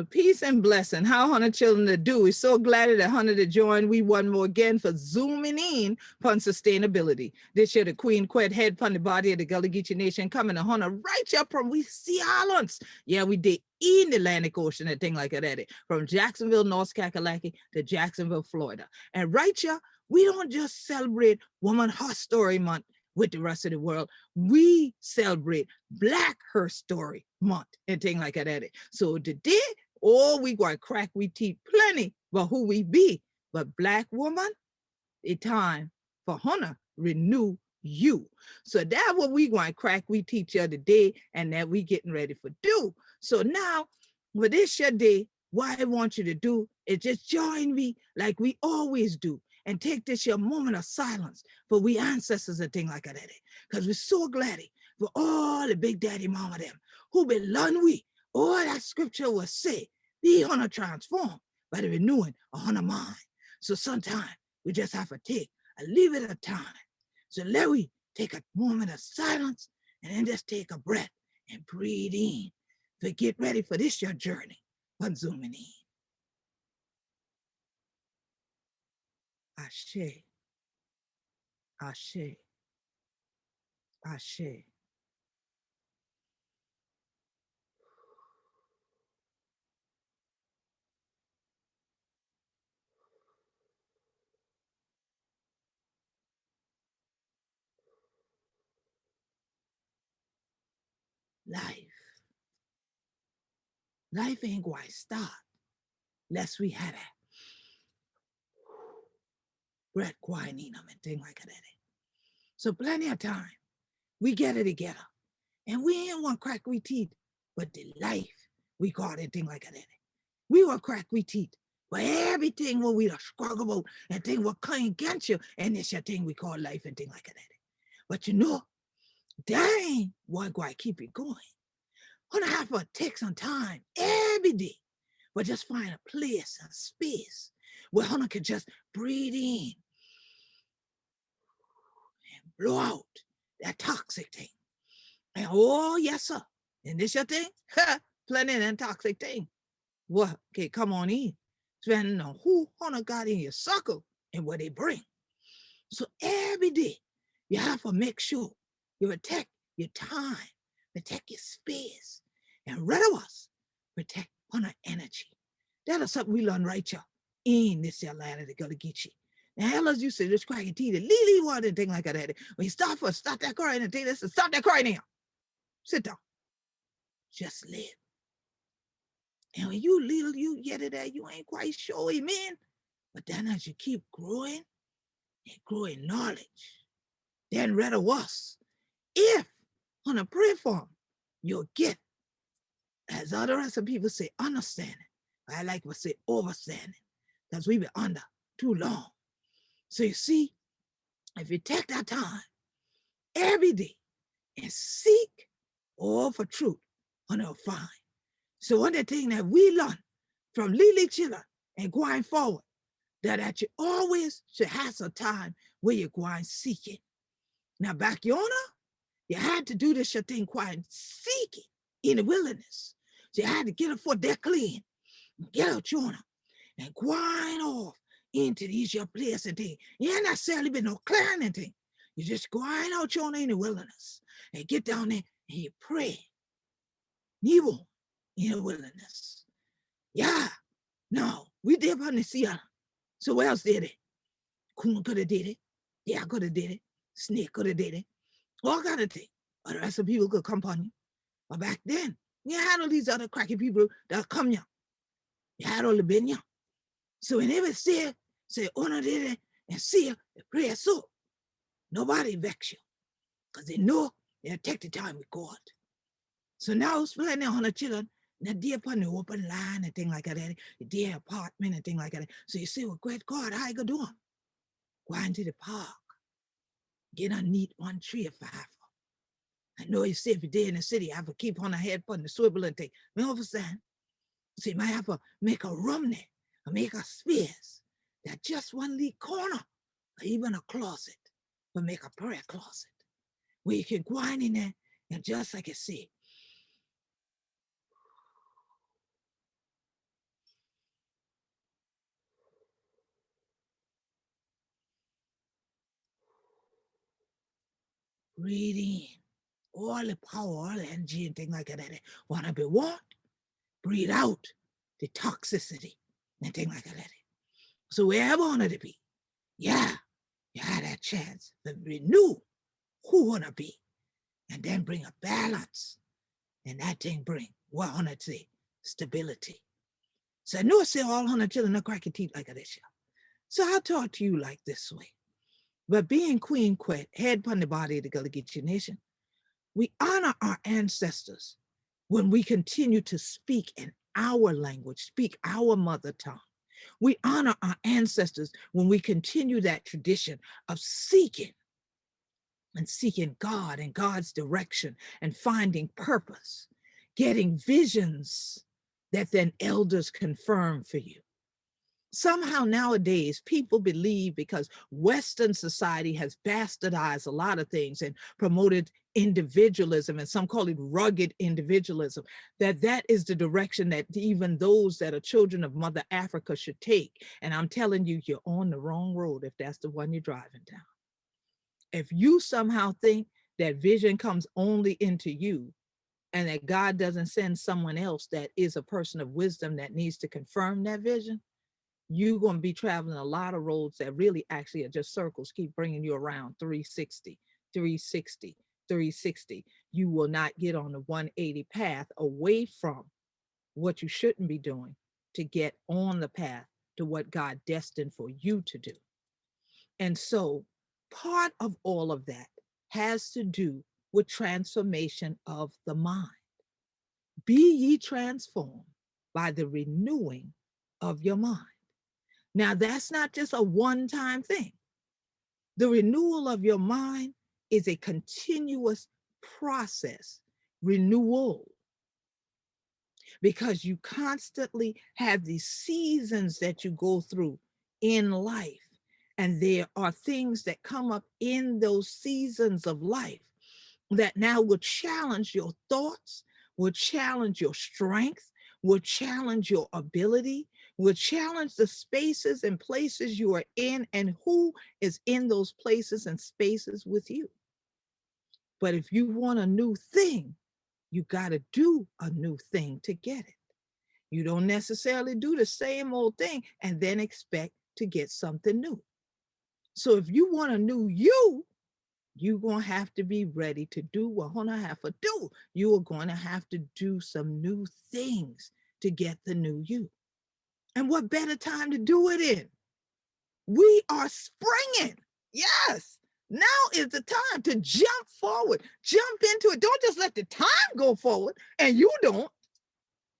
Peace and blessing. How 100 children to do. We're so glad that 100 to join. We one more again for zooming in upon sustainability. This year, the Queen Quet head upon the body of the Gullah Geechee Nation coming to 100 right up from we Sea Islands. Yeah, we did in the Atlantic Ocean and thing like that. From Jacksonville, North Kakalaki to Jacksonville, Florida. And right here, we don't just celebrate Woman Her Story Month with the rest of the world. We celebrate Black Her Story Month and thing like that. So today, we going to crack we teach plenty about who we be. But Black woman, it's time for Hannah renew you. So that's what we going to crack we teach you today, and that we getting ready for do. So now, for this your day, what I want you to do is just join me like we always do and take this your moment of silence for we ancestors and thing like that. Because we're so glad for all the big daddy mama them who belong we. All that scripture will say, be gonna transform by the renewing of our mind. So sometimes we just have to take a little bit of time. So let we take a moment of silence and then just take a breath and breathe in to get ready for this your journey on zooming in. Ashe, Ashe, Ashe. Life ain't going to start unless we have that breath quiet in them and thing like that. So plenty of time, we get it together. And we ain't want to crack we teeth, but the life we got it thing like that. We will crack we teeth, but everything what we struggle about and thing what come against you, and it's your thing we call life and thing like that. But you know, that ain't what going to keep it going. Gonna have to take some time every day, but just find a place, a space where Hannah can just breathe in and blow out that toxic thing. And oh, yes, sir. And this your thing? Plenty of that toxic thing. What? Okay, come on in. Depending on who Hannah got in your circle and what they bring. So every day, you have to make sure you protect your time, protect your space, and rid of us, protect Hannah energy. That is something we learn right here in this Atlanta to go to Geechee. Now, hell as you say, just crack your teeth, lily water and thing like that. When you stop that crying and listen, stop that crying now. Sit down. Just live. And when you little, you get it that you ain't quite sure, amen. But then as you keep growing and growing knowledge, then rather us. If on a prayer form, you'll get, as other rest of people say, understanding. I like to say overstanding, because we've been under too long. So you see, if you take that time every day and seek all for truth, you'll find. So one of the things that we learn from Lily Chiller and going forward, that you always should have some time where you're going seeking. Now back yonder, you had to do this your thing quiet, seeking in the wilderness. So you had to get it for that clean, get out yonder, and grind off into these your place and thing. You ain't necessarily been no clearing and thing. You just grind out yonder in the wilderness and get down there and you pray. Evil in the wilderness. Yeah. No, we did on the sea. So what else did it? Coon could have did it. Yeah, could have did it. Snake could have did it. All kind of things. But the rest of people could come upon you. But back then, you had all these other cracky people that come here. You had all the been here. So whenever say, oh no, did it, and see you, the prayer so. Nobody vex you. Because they know they'll take the time with God. So now it's plenty of 100 children. Now they upon the open line and thing like that, their apartment and thing like that. So you say, well, great God, how you gonna do them? Go into the park, get a neat 1 tree or 5. I know you say if you're there in the city, you have to keep on the head putting the swivel and thing. You understand? So you might have to make a room there, or make a space that just 1 little corner, or even a closet, but make a prayer closet where you can go in there and just like I say, Breathe in all the power, all the energy and things like that. Want to be what? Breathe out the toxicity and things like that. So wherever want to be, yeah, you had that chance to renew who want to be, and then bring a balance, and that thing bring what want to say stability. So I know I say all 100 children not crack your teeth like this. So I'll talk to you like this way. But being Queen Quet, head upon the body of the Gullah Geechee Nation, we honor our ancestors when we continue to speak in our language, speak our mother tongue. We honor our ancestors when we continue that tradition of seeking God and God's direction and finding purpose, getting visions that then elders confirm for you. Somehow nowadays, people believe because Western society has bastardized a lot of things and promoted individualism, and some call it rugged individualism, that is the direction that even those that are children of Mother Africa should take. And I'm telling you, you're on the wrong road if that's the one you're driving down. If you somehow think that vision comes only into you, and that God doesn't send someone else that is a person of wisdom that needs to confirm that vision, you're going to be traveling a lot of roads that really actually are just circles, keep bringing you around 360, 360, 360. You will not get on the 180 path away from what you shouldn't be doing to get on the path to what God destined for you to do. And so part of all of that has to do with transformation of the mind. Be ye transformed by the renewing of your mind. Now, that's not just a one-time thing. The renewal of your mind is a continuous process, renewal, because you constantly have these seasons that you go through in life. And there are things that come up in those seasons of life that now will challenge your thoughts, will challenge your strength, will challenge your ability, will challenge the spaces and places you are in and who is in those places and spaces with you. But if you want a new thing, you got to do a new thing to get it. You don't necessarily do the same old thing and then expect to get something new. So if you want a new you, you're going to have to be ready to do what you're going to have to do. You are going to have to do some new things to get the new you. And what better time to do it in? We are springing. Yes. Now is the time to jump forward, jump into it. Don't just let the time go forward and you don't.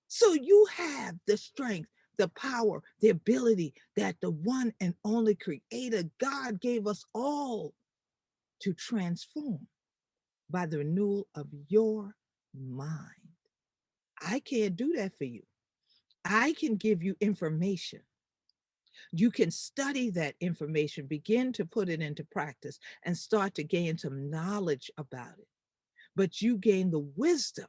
So you have the strength, the power, the ability that the one and only creator God gave us all to transform by the renewal of your mind. I can't do that for you. I can give you information. You can study that information, begin to put it into practice, and start to gain some knowledge about it. But you gain the wisdom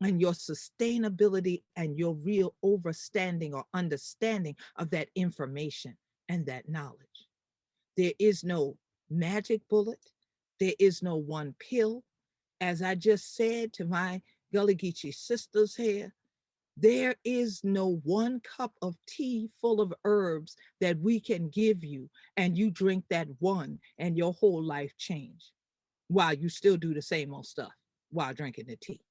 and your sustainability and your real overstanding or understanding of that information and that knowledge. There is no magic bullet. There is no one pill. As I just said to my Gullah Geechee sisters here, there is no one cup of tea full of herbs that we can give you and you drink that one and your whole life change while you still do the same old stuff while drinking the tea.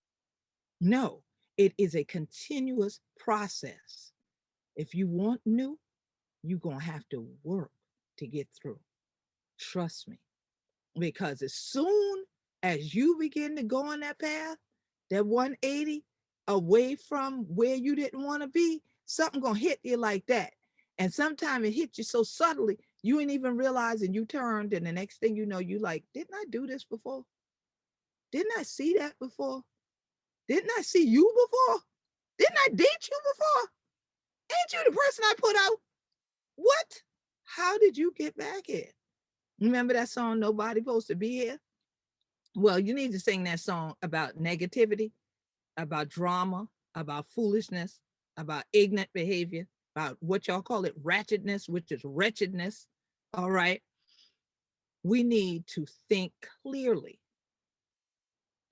No, it is a continuous process. If you want new, you're going to have to work to get through. Trust me. Because as soon as you begin to go on that path, that 180 away from where you didn't want to be, something going to hit you like that. And sometimes it hits you so subtly, you ain't even realizing you turned. And the next thing you know, you like, didn't I do this before? Didn't I see that before? Didn't I see you before? Didn't I date you before? Ain't you the person I put out? What? How did you get back here? Remember that song, Nobody Supposed to Be Here? Well, you need to sing that song about negativity, about drama, about foolishness, about ignorant behavior, about what y'all call it, ratchetness, which is wretchedness. All right. We need to think clearly.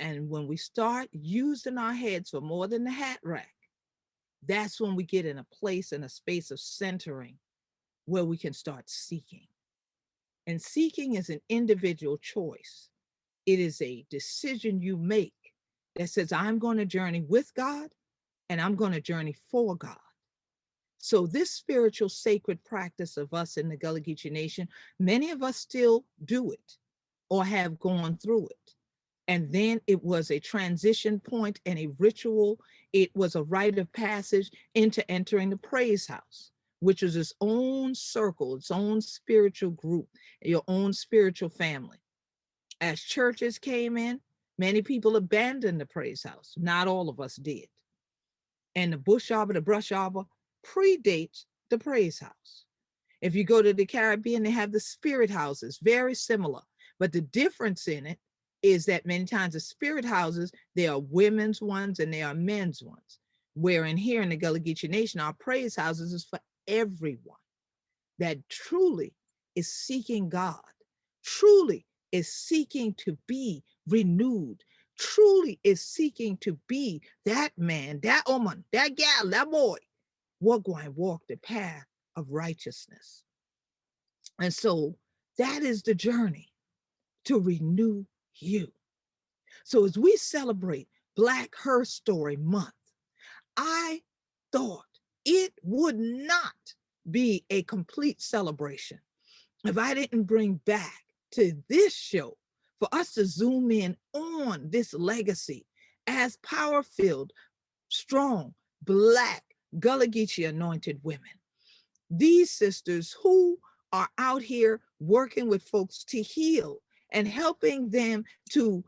And when we start using our heads for more than the hat rack, that's when we get in a place and a space of centering where we can start seeking. And seeking is an individual choice. It is a decision you make that says, I'm going to journey with God and I'm going to journey for God. So this spiritual sacred practice of us in the Gullah Geechee Nation, many of us still do it or have gone through it. And then it was a transition point and a ritual. It was a rite of passage into entering the praise house, which is its own circle, its own spiritual group, your own spiritual family. As churches came in, many people abandoned the praise house. Not all of us did. And the bush arbor, the brush arbor predates the praise house. If you go to the Caribbean, they have the spirit houses, very similar. But the difference in it is that many times the spirit houses, there are women's ones and there are men's ones. Wherein here in the Gullah Geechee Nation, our praise houses is for everyone that truly is seeking God, truly is seeking to be renewed, truly is seeking to be that man, that woman, that gal, that boy, we're going to walk the path of righteousness. And so that is the journey to renew you. So as we celebrate Black Her Story Month, I thought it would not be a complete celebration if I didn't bring back to this show for us to zoom in on this legacy as power-filled, strong, Black Gullah Geechee anointed women. These sisters who are out here working with folks to heal and helping them to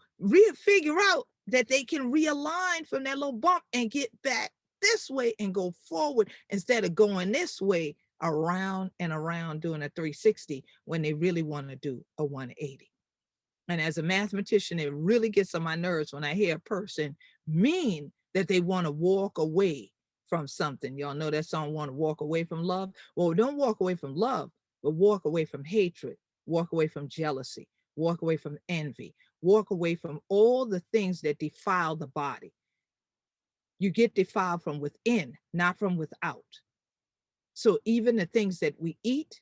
figure out that they can realign from that little bump and get back this way and go forward instead of going this way around and around doing a 360 when they really want to do a 180. And as a mathematician, it really gets on my nerves when I hear a person mean that they want to walk away from something. Y'all know that song, Want to Walk Away from Love? Well, don't walk away from love, but walk away from hatred, walk away from jealousy, walk away from envy, walk away from all the things that defile the body. You get defiled from within, not from without. So even the things that we eat,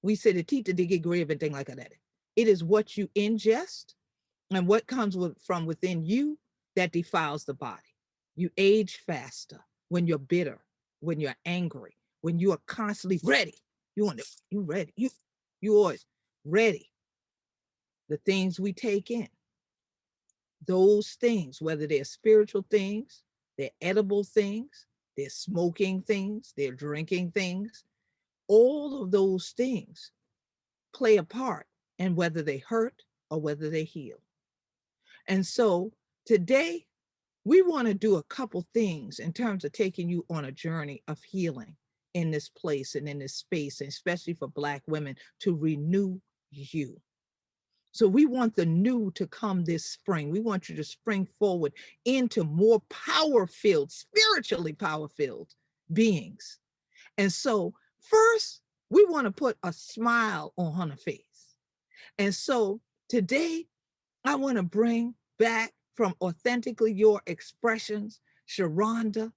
we say the teeth to get grave and things like that. It is what you ingest and what comes from within you that defiles the body. You age faster when you're bitter, when you're angry, when you are constantly ready. You ready. You always ready. The things we take in, those things, whether they're spiritual things, they're edible things, they're smoking things, they're drinking things, all of those things play a part in whether they hurt or whether they heal. And so today, we want to do a couple things in terms of taking you on a journey of healing in this place and in this space, and especially for Black women, to renew you. So we want the new to come this spring. We want you to spring forward into more power-filled, spiritually power-filled beings. And so first, we want to put a smile on her face. And so today, I want to bring back from Authentically Your Expressions, Sharonda,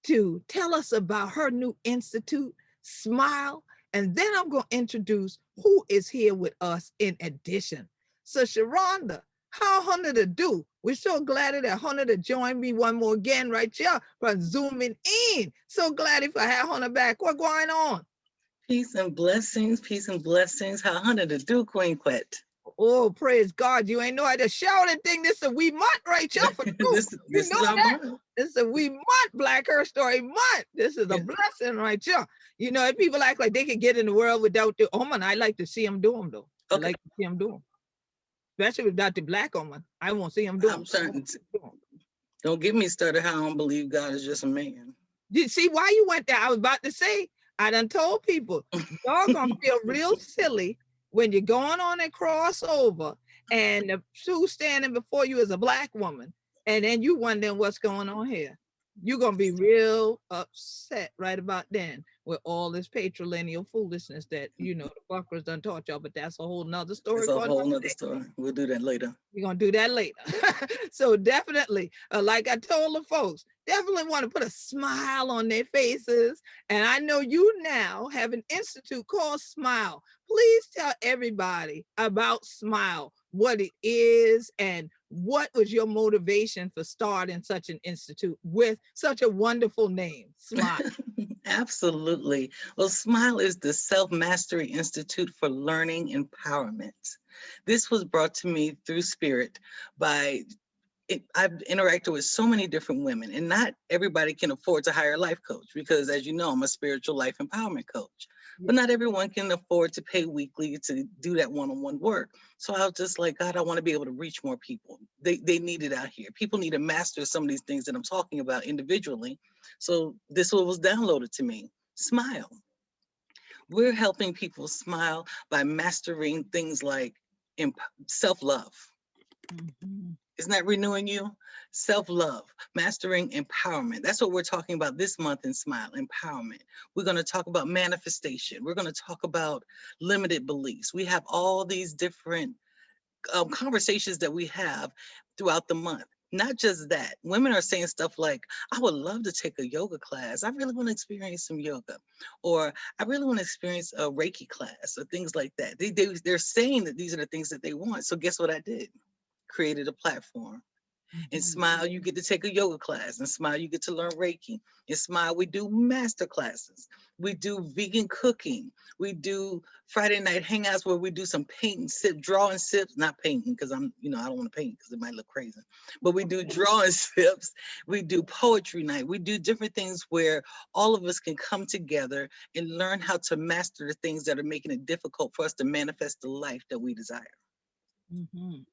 to tell us about her new institute, Smile. And then I'm going to introduce who is here with us in addition. So Sharonda, how Hunter to do? We're so glad that Hunter to join me one more again right here from zooming in. So glad if I have Hunter back. What's going on? Peace and blessings, peace and blessings. How Hunter to do, Queen Quet? Oh, praise God. You ain't know how to shout and thing. This is a we month right here for you. This You is know our that? month. This is a we month, Black Her Story month. This is a blessing right here. You know, if people act like they could get in the world without the woman, I like to see them do them though. Okay. I like to see them do them. Especially without the Black woman. I won't see them do them. I'm certain. Don't get me started how I don't believe God is just a man. You see why you went there? I was about to say, I done told people, y'all gonna feel real silly when you're going on a crossover and the shoe standing before you is a Black woman, and then you wondering what's going on here. you're gonna be real upset right about then with all this patrilineal foolishness that the Buckers done taught y'all, but that's a whole nother story It's a for whole another nother day. story. We'll do that later. We're gonna do that later. So definitely, like I told the folks, definitely want to put a smile on their faces. And I know you now have an institute called Smile. Please tell everybody about Smile, what it is, and what was your motivation for starting such an institute with such a wonderful name, Smile. Absolutely. Well, SMILE is the Self Mastery Institute for Learning Empowerment. This was brought to me through Spirit by I've interacted with so many different women, and not everybody can afford to hire a life coach because, as you know, I'm a spiritual life empowerment coach. But not everyone can afford to pay weekly to do that one-on-one work. So I was just like, God, I want to be able to reach more people. They need it out here. People need to master some of these things that I'm talking about individually. So this was downloaded to me. Smile. We're helping people smile by mastering things like self-love. Mhm. Isn't that renewing you? Self-love, mastering empowerment. That's what we're talking about this month in Smile, empowerment. We're going to talk about manifestation. We're going to talk about limited beliefs. We have all these different conversations that we have throughout the month. Not just that, women are saying stuff like, I would love to take a yoga class. I really want to experience some yoga. Or I really want to experience a Reiki class or things like that. They're saying that these are the things that they want. So guess what I did? Created a platform. In Mhm. Smile, you get to take a yoga class. In Smile, you get to learn Reiki. In Smile, we do master classes. We do vegan cooking. We do Friday night hangouts where we do some paint and sip, draw and sips. Not painting because I don't want to paint because it might look crazy. But we do draw and sips. We do poetry night. We do different things where all of us can come together and learn how to master the things that are making it difficult for us to manifest the life that we desire.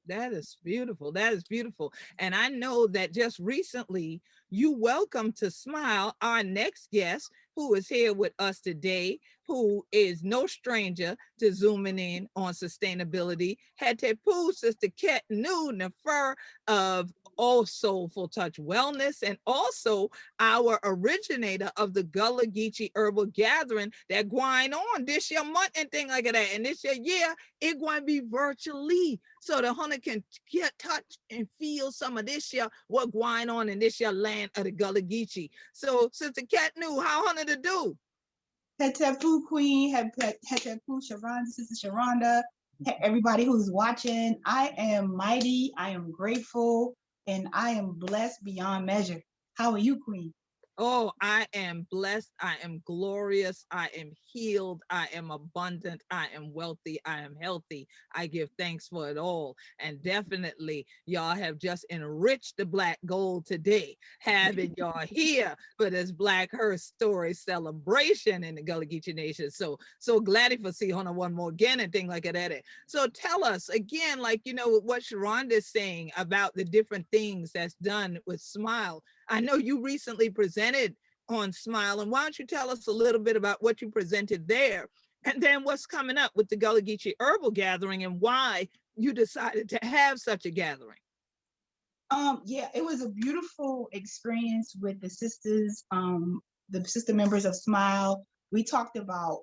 That is beautiful. That is beautiful. And I know that just recently you welcome to Smile our next guest who is here with us today, who is no stranger to zooming in on sustainability. Hatepu, Sister Ket Nu Nefer of All Soulful Touch Wellness, and also our originator of the Gullah Geechee Herbal Gathering that going on this year month and thing like that. And this year, it going to be virtually so the hunter can get touch and feel some of this year what going on in this year land of the Gullah Geechee. So Sister Cat knew how hunter to do. Hetepu Queen, Hetepu Sharonda, Sister Sharonda, everybody who's watching. I am mighty, I am grateful, and I am blessed beyond measure. How are you, Queen? Oh, I am blessed. I am glorious. I am healed. I am abundant. I am wealthy. I am healthy. I give thanks for it all. And definitely, y'all have just enriched the Black gold today, having y'all here for this Black Her Story celebration in the Gullah Geechee Nation. So glad for see Hona one more again and thing like that. So tell us again, like, what Sharonda is saying about the different things that's done with Smile. I know you recently presented on Smile, and why don't you tell us a little bit about what you presented there, and then what's coming up with the Gullah Geechee Herbal Gathering and why you decided to have such a gathering? Yeah, it was a beautiful experience with the sister members of Smile. We talked about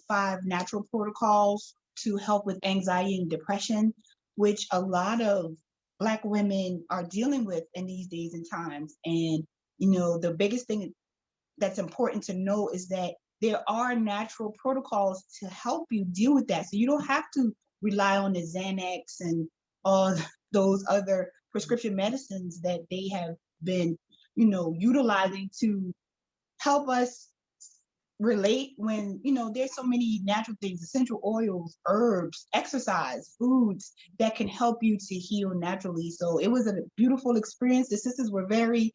5 natural protocols to help with anxiety and depression, which a lot of Black women are dealing with in these days and times. And the biggest thing that's important to know is that there are natural protocols to help you deal with that. So you don't have to rely on the Xanax and all those other prescription medicines that they have been, utilizing to help us relate when, there's so many natural things, essential oils, herbs, exercise, foods that can help you to heal naturally. So it was a beautiful experience. The sisters were very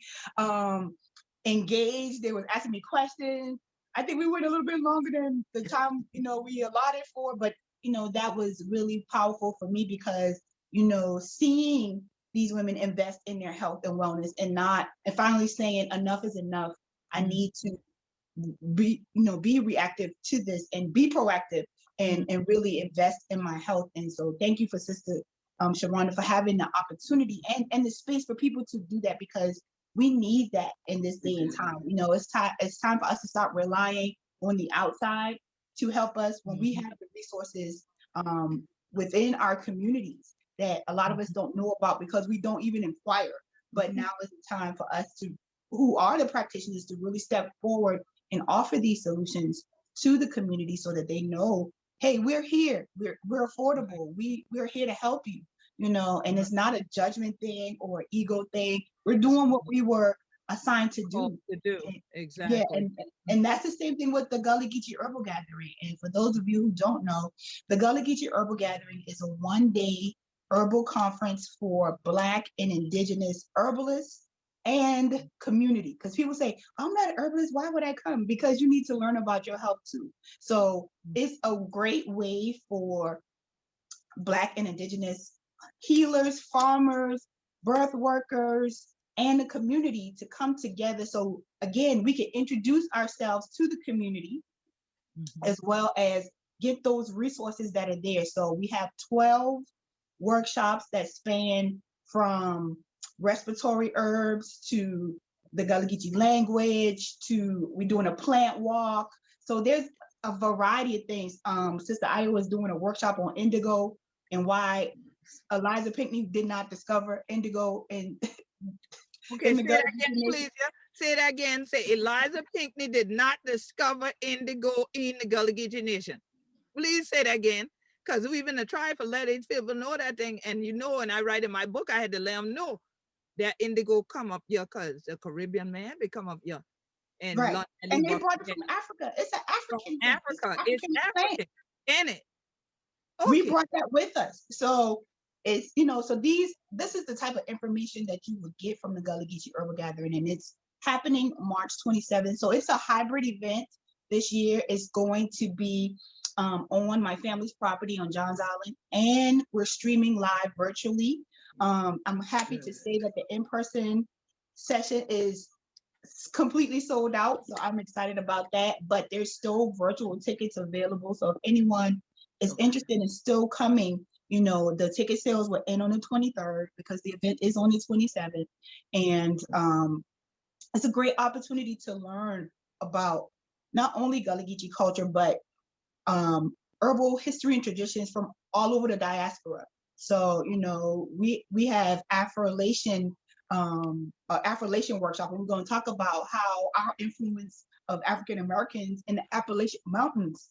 engaged. They were asking me questions. I think we went a little bit longer than the time, we allotted for, but that was really powerful for me because, seeing these women invest in their health and wellness and finally saying enough is enough. I need to be reactive to this and be proactive and really invest in my health. And so thank you for Sister Sharonda for having the opportunity and the space for people to do that, because we need that in this day and time. You know, it's time for us to stop relying on the outside to help us when we have the resources within our communities that a lot of us don't know about because we don't even inquire. But now is the time for us to, who are the practitioners, to really step forward and offer these solutions to the community so that they know, hey, we're here, we're affordable, we're here to help you, you know, and it's not a judgment thing or ego thing. We're doing what we were assigned to do. Exactly. Yeah, and that's the same thing with the Gullah Geechee Herbal Gathering. And for those of you who don't know, the Gullah Geechee Herbal Gathering is a one-day herbal conference for Black and Indigenous herbalists and community. Because people say, I'm not an herbalist, why would I come? Because you need to learn about your health too. So it's a great way for Black and Indigenous healers, farmers, birth workers, and the community to come together. So again, we can introduce ourselves to the community as well as get those resources that are there. So we have 12 workshops that span from respiratory herbs to the Gullah Geechee language to we're doing a plant walk. So there's a variety of things. Sister Aya was doing a workshop on indigo and why Eliza Pinckney did not discover indigo in Okay, in say the that Gullah again, Geechee Nation. please. Yeah. Say that again. Say Eliza Pinckney did not discover indigo in the Gullah Geechee Nation. Please say that again, because we've been trying for letting people know that thing. And you know, and I write in my book, I had to let them know that indigo come up here because the Caribbean man, they come up here. And Right. London, And they brought it from Africa. It's an African thing. Africa. It's It's plant. African. In it. We Okay. brought that with us. So it's, so this is the type of information that you would get from the Gullah Geechee Herbal Gathering, and it's happening March 27th. So it's a hybrid event this year. It's going to be on my family's property on Johns Island, and we're streaming live virtually. I'm happy to say that the in-person session is completely sold out, so I'm excited about that. But there's still virtual tickets available. So if anyone is interested in still coming, the ticket sales will end on the 23rd because the event is on the 27th. And it's a great opportunity to learn about not only Gullah Geechee culture, but herbal history and traditions from all over the diaspora. So, we have Afro-Lation workshop, and we're going to talk about how our influence of African Americans in the Appalachian Mountains,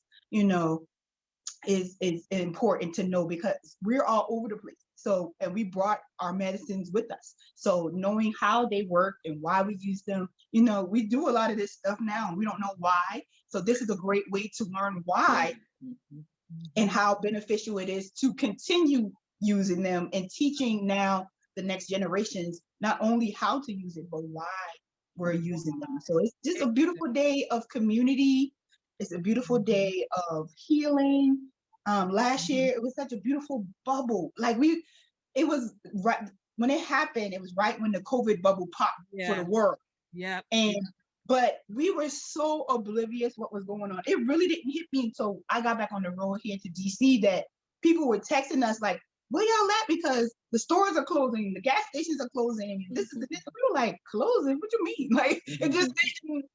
is important to know because we're all over the place. So, and we brought our medicines with us. So knowing how they work and why we use them, we do a lot of this stuff now and we don't know why. So this is a great way to learn why and how beneficial it is to continue using them and teaching now the next generations, not only how to use it, but why we're using them. So it's just a beautiful day of community. It's a beautiful day of healing. Last year, it was such a beautiful bubble. It was right when it happened, it was right when the COVID bubble popped for the world. Yeah. But we were so oblivious what was going on. It really didn't hit me until I got back on the road here to DC that people were texting us like, where y'all at? Because the stores are closing, the gas stations are closing, and this is this. We were like, closing? What you mean? Like, it just didn't.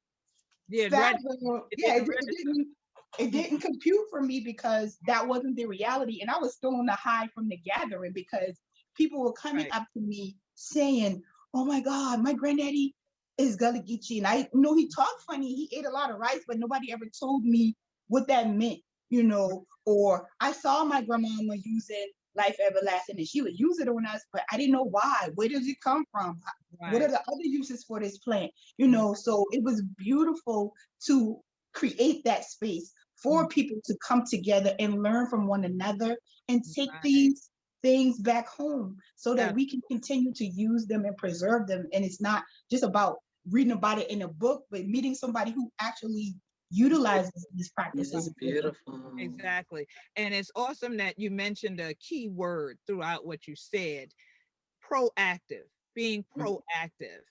It didn't compute for me because that wasn't the reality, and I was still on the high from the gathering because people were coming up to me saying, "Oh my God, my granddaddy is Gullah Geechee," and I know he talked funny. He ate a lot of rice, but nobody ever told me what that meant, Or I saw my grandmama using Life Everlasting, and she would use it on us, but I didn't know why. Where does it come from? What are the other uses for this plant? So it was beautiful to create that space for people to come together and learn from one another and take these things back home so that we can continue to use them and preserve them. And it's not just about reading about it in a book, but meeting somebody who actually utilizes these practices. This is beautiful. Exactly. And it's awesome that you mentioned a key word throughout what you said, proactive, being proactive.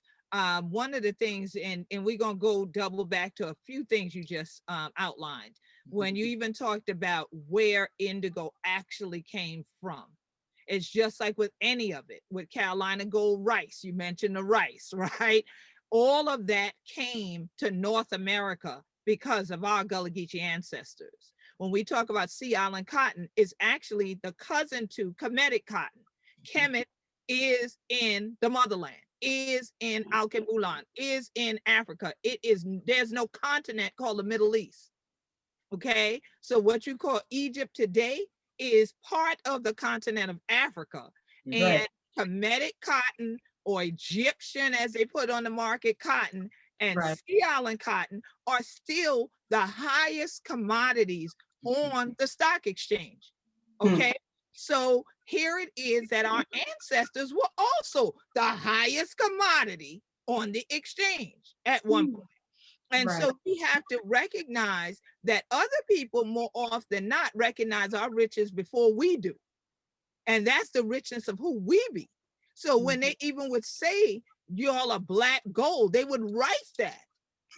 One of the things, and we're going to go double back to a few things you just outlined, when you even talked about where indigo actually came from. It's just like with any of it. With Carolina Gold rice, you mentioned the rice, right? All of that came to North America because of our Gullah Geechee ancestors. When we talk about Sea Island cotton, it's actually the cousin to Kemetic cotton. Kemet is in the motherland, is in Alkebulan, is in Africa. There's no continent called the Middle East. Okay, so what you call Egypt today is part of the continent of Africa. And Right. Kemetic cotton, or Egyptian, as they put on the market, cotton, and Right. Sea Island cotton are still the highest commodities on the stock exchange. Okay, so here it is that our ancestors were also the highest commodity on the exchange at one point. And Right. so we have to recognize that other people more often than not recognize our riches before we do. And that's the richness of who we be. So when they even would say y'all are black gold, they would write that.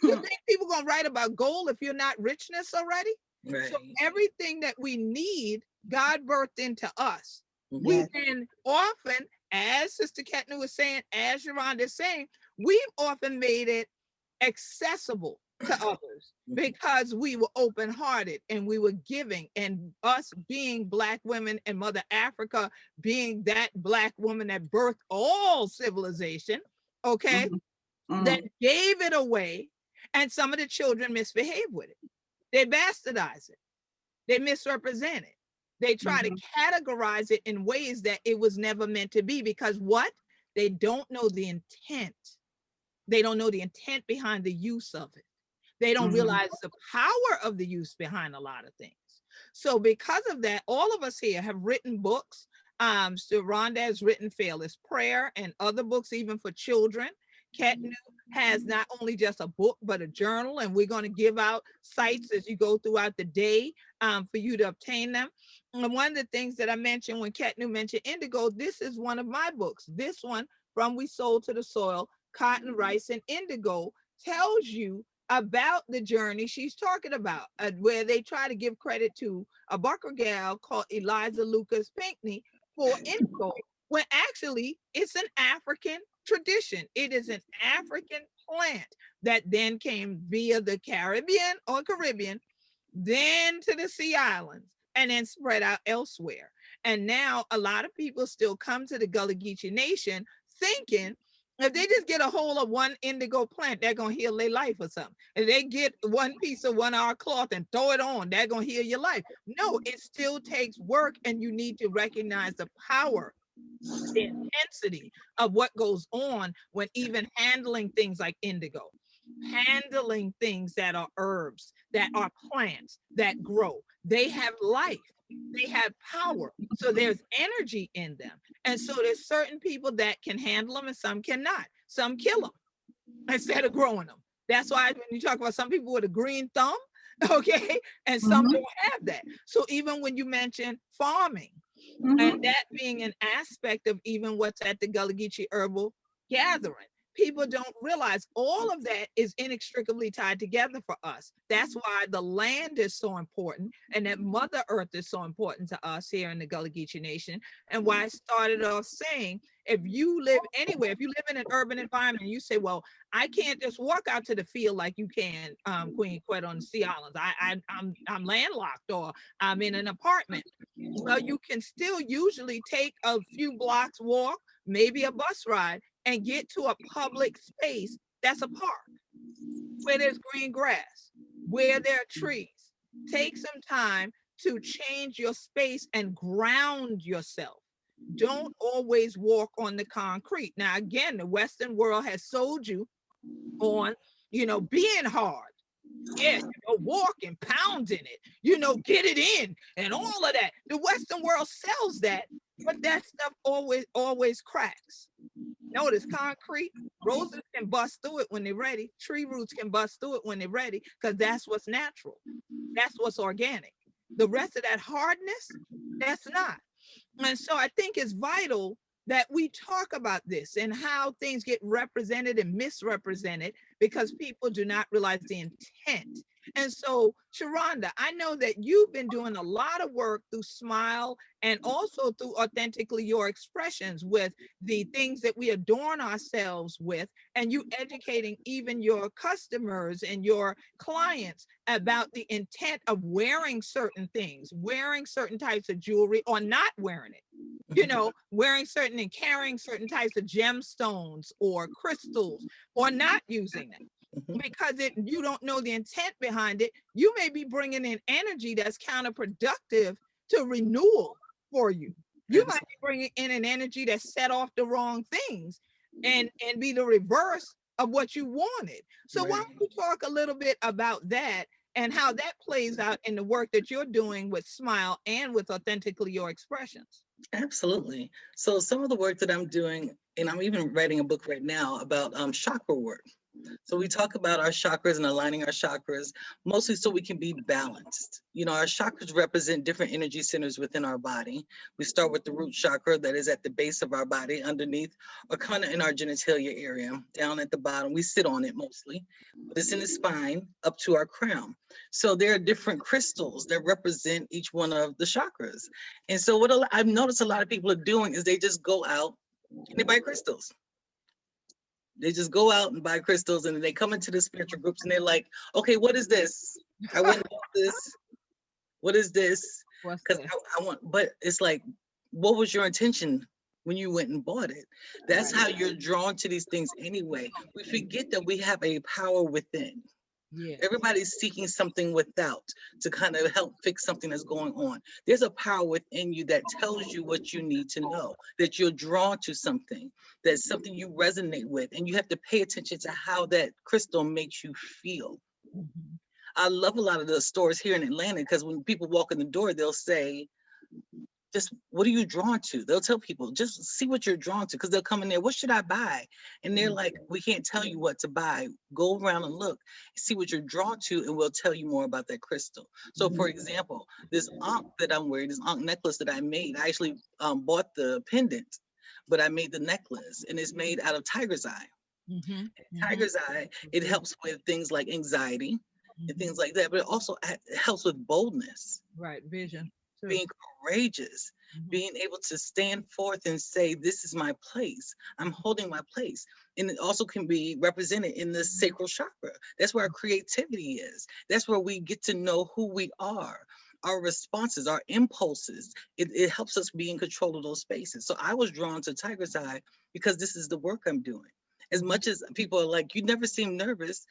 You think people gonna write about gold if you're not richness already? Right. So everything that we need, God birthed into us. Mhm. We've been often, as Sister Ketna was saying, as Yolanda is saying, we've often made it accessible to others because we were open-hearted and we were giving, and us being Black women and Mother Africa being that Black woman that birthed all civilization, okay, that gave it away, and some of the children misbehave with it. They bastardize it. They misrepresent it. They try to categorize it in ways that it was never meant to be, because what? They don't know the intent. They don't know the intent behind the use of it. They don't realize the power of the use behind a lot of things. So because of that, all of us here have written books. So Rhonda has written Fearless Prayer and other books, even for children. Ketnu has not only just a book, but a journal, and we're going to give out sites as you go throughout the day for you to obtain them. And one of the things that I mentioned when Ketnu mentioned indigo, this is one of my books. This one, From We Soul to the Soil, Cotton, Rice, and Indigo, tells you about the journey she's talking about, where they try to give credit to a Barker gal called Eliza Lucas Pinckney for indigo, when actually it's an African tradition. It is an African plant that then came via the Caribbean, then to the Sea Islands, and then spread out elsewhere. And now a lot of people still come to the Gullah Geechee Nation thinking if they just get a hold of one indigo plant, they're gonna heal their life or something. If they get one piece of 1 hour cloth and throw it on, they're gonna heal your life. No, it still takes work, and you need to recognize the power, the intensity of what goes on when even handling things like indigo, handling things that are herbs, that are plants that grow. They have life, they have power. So there's energy in them. And so there's certain people that can handle them and some cannot. Some kill them instead of growing them. That's why when you talk about some people with a green thumb, okay, and some don't have that. So even when you mention farming, and that being an aspect of even what's at the Gullah Geechee Herbal Gathering, people don't realize all of that is inextricably tied together for us. That's why the land is so important, and that Mother Earth is so important to us here in the Gullah Geechee Nation. And why I started off saying, if you live anywhere, if you live in an urban environment, and you say, well, I can't just walk out to the field like you can, Queen Quet, on the Sea Islands. I'm landlocked, or I'm in an apartment. Well, you can still usually take a few blocks walk, maybe a bus ride, and get to a public space that's a park, where there's green grass, where there are trees. Take some time to change your space and ground yourself. Don't always walk on the concrete. Now, again, the Western world has sold you on, being hard. Yeah, walk and pound in it, get it in and all of that. The Western world sells that, but that stuff always cracks. Notice concrete, roses can bust through it when they're ready. Tree roots can bust through it when they're ready, because that's what's natural. That's what's organic. The rest of that hardness, that's not. And so I think it's vital that we talk about this and how things get represented and misrepresented, because people do not realize the intent. And so, Sharonda, I know that you've been doing a lot of work through Smile and also through Authentically Your Expressions with the things that we adorn ourselves with, and you educating even your customers and your clients about the intent of wearing certain things, wearing certain types of jewelry or not wearing it. You know, wearing certain and carrying certain types of gemstones or crystals or not using them because you don't know the intent behind it. You may be bringing in energy that's counterproductive to renewal for you. You might be bringing in an energy that set off the wrong things and be the reverse of what you wanted. So why don't you talk a little bit about that and how that plays out in the work that you're doing with Smile and with Authentically Your Expressions? Absolutely. So some of the work that I'm doing, and I'm even writing a book right now about chakra work. So we talk about our chakras and aligning our chakras, mostly so we can be balanced. You know, our chakras represent different energy centers within our body. We start with the root chakra that is at the base of our body, underneath, or kind of in our genitalia area, down at the bottom. We sit on it mostly, but it's in the spine up to our crown. So there are different crystals that represent each one of the chakras. And so what I've noticed a lot of people are doing is they just go out and they buy crystals. They just go out and buy crystals, and then they come into the spiritual groups and they're like, okay, what is this? I went and bought this. What is this? Because I want, but it's like, what was your intention when you went and bought it? That's how you're drawn to these things anyway. We forget that we have a power within. Yeah. Everybody's seeking something without to kind of help fix something that's going on. There's a power within you that tells you what you need to know, that you're drawn to something, that's something you resonate with, and you have to pay attention to how that crystal makes you feel. I love a lot of the stores here in Atlanta because when people walk in the door, they'll say, just what are you drawn to? They'll tell people, just see what you're drawn to, because they'll come in there, what should I buy? And they're like, we can't tell you what to buy. Go around and look, see what you're drawn to, and we'll tell you more about that crystal. So for example, this ankh that I'm wearing, this ankh necklace that I made, I actually bought the pendant, but I made the necklace, and it's made out of tiger's eye. Tiger's eye, it helps with things like anxiety and things like that, but it also helps with boldness. Right, vision. Being courageous, being able to stand forth and say, this is my place. I'm holding my place. And it also can be represented in the sacral chakra. That's where our creativity is. That's where we get to know who we are, our responses, our impulses. It helps us be in control of those spaces. So I was drawn to tiger's eye because this is the work I'm doing. As much as people are like, you never seem nervous.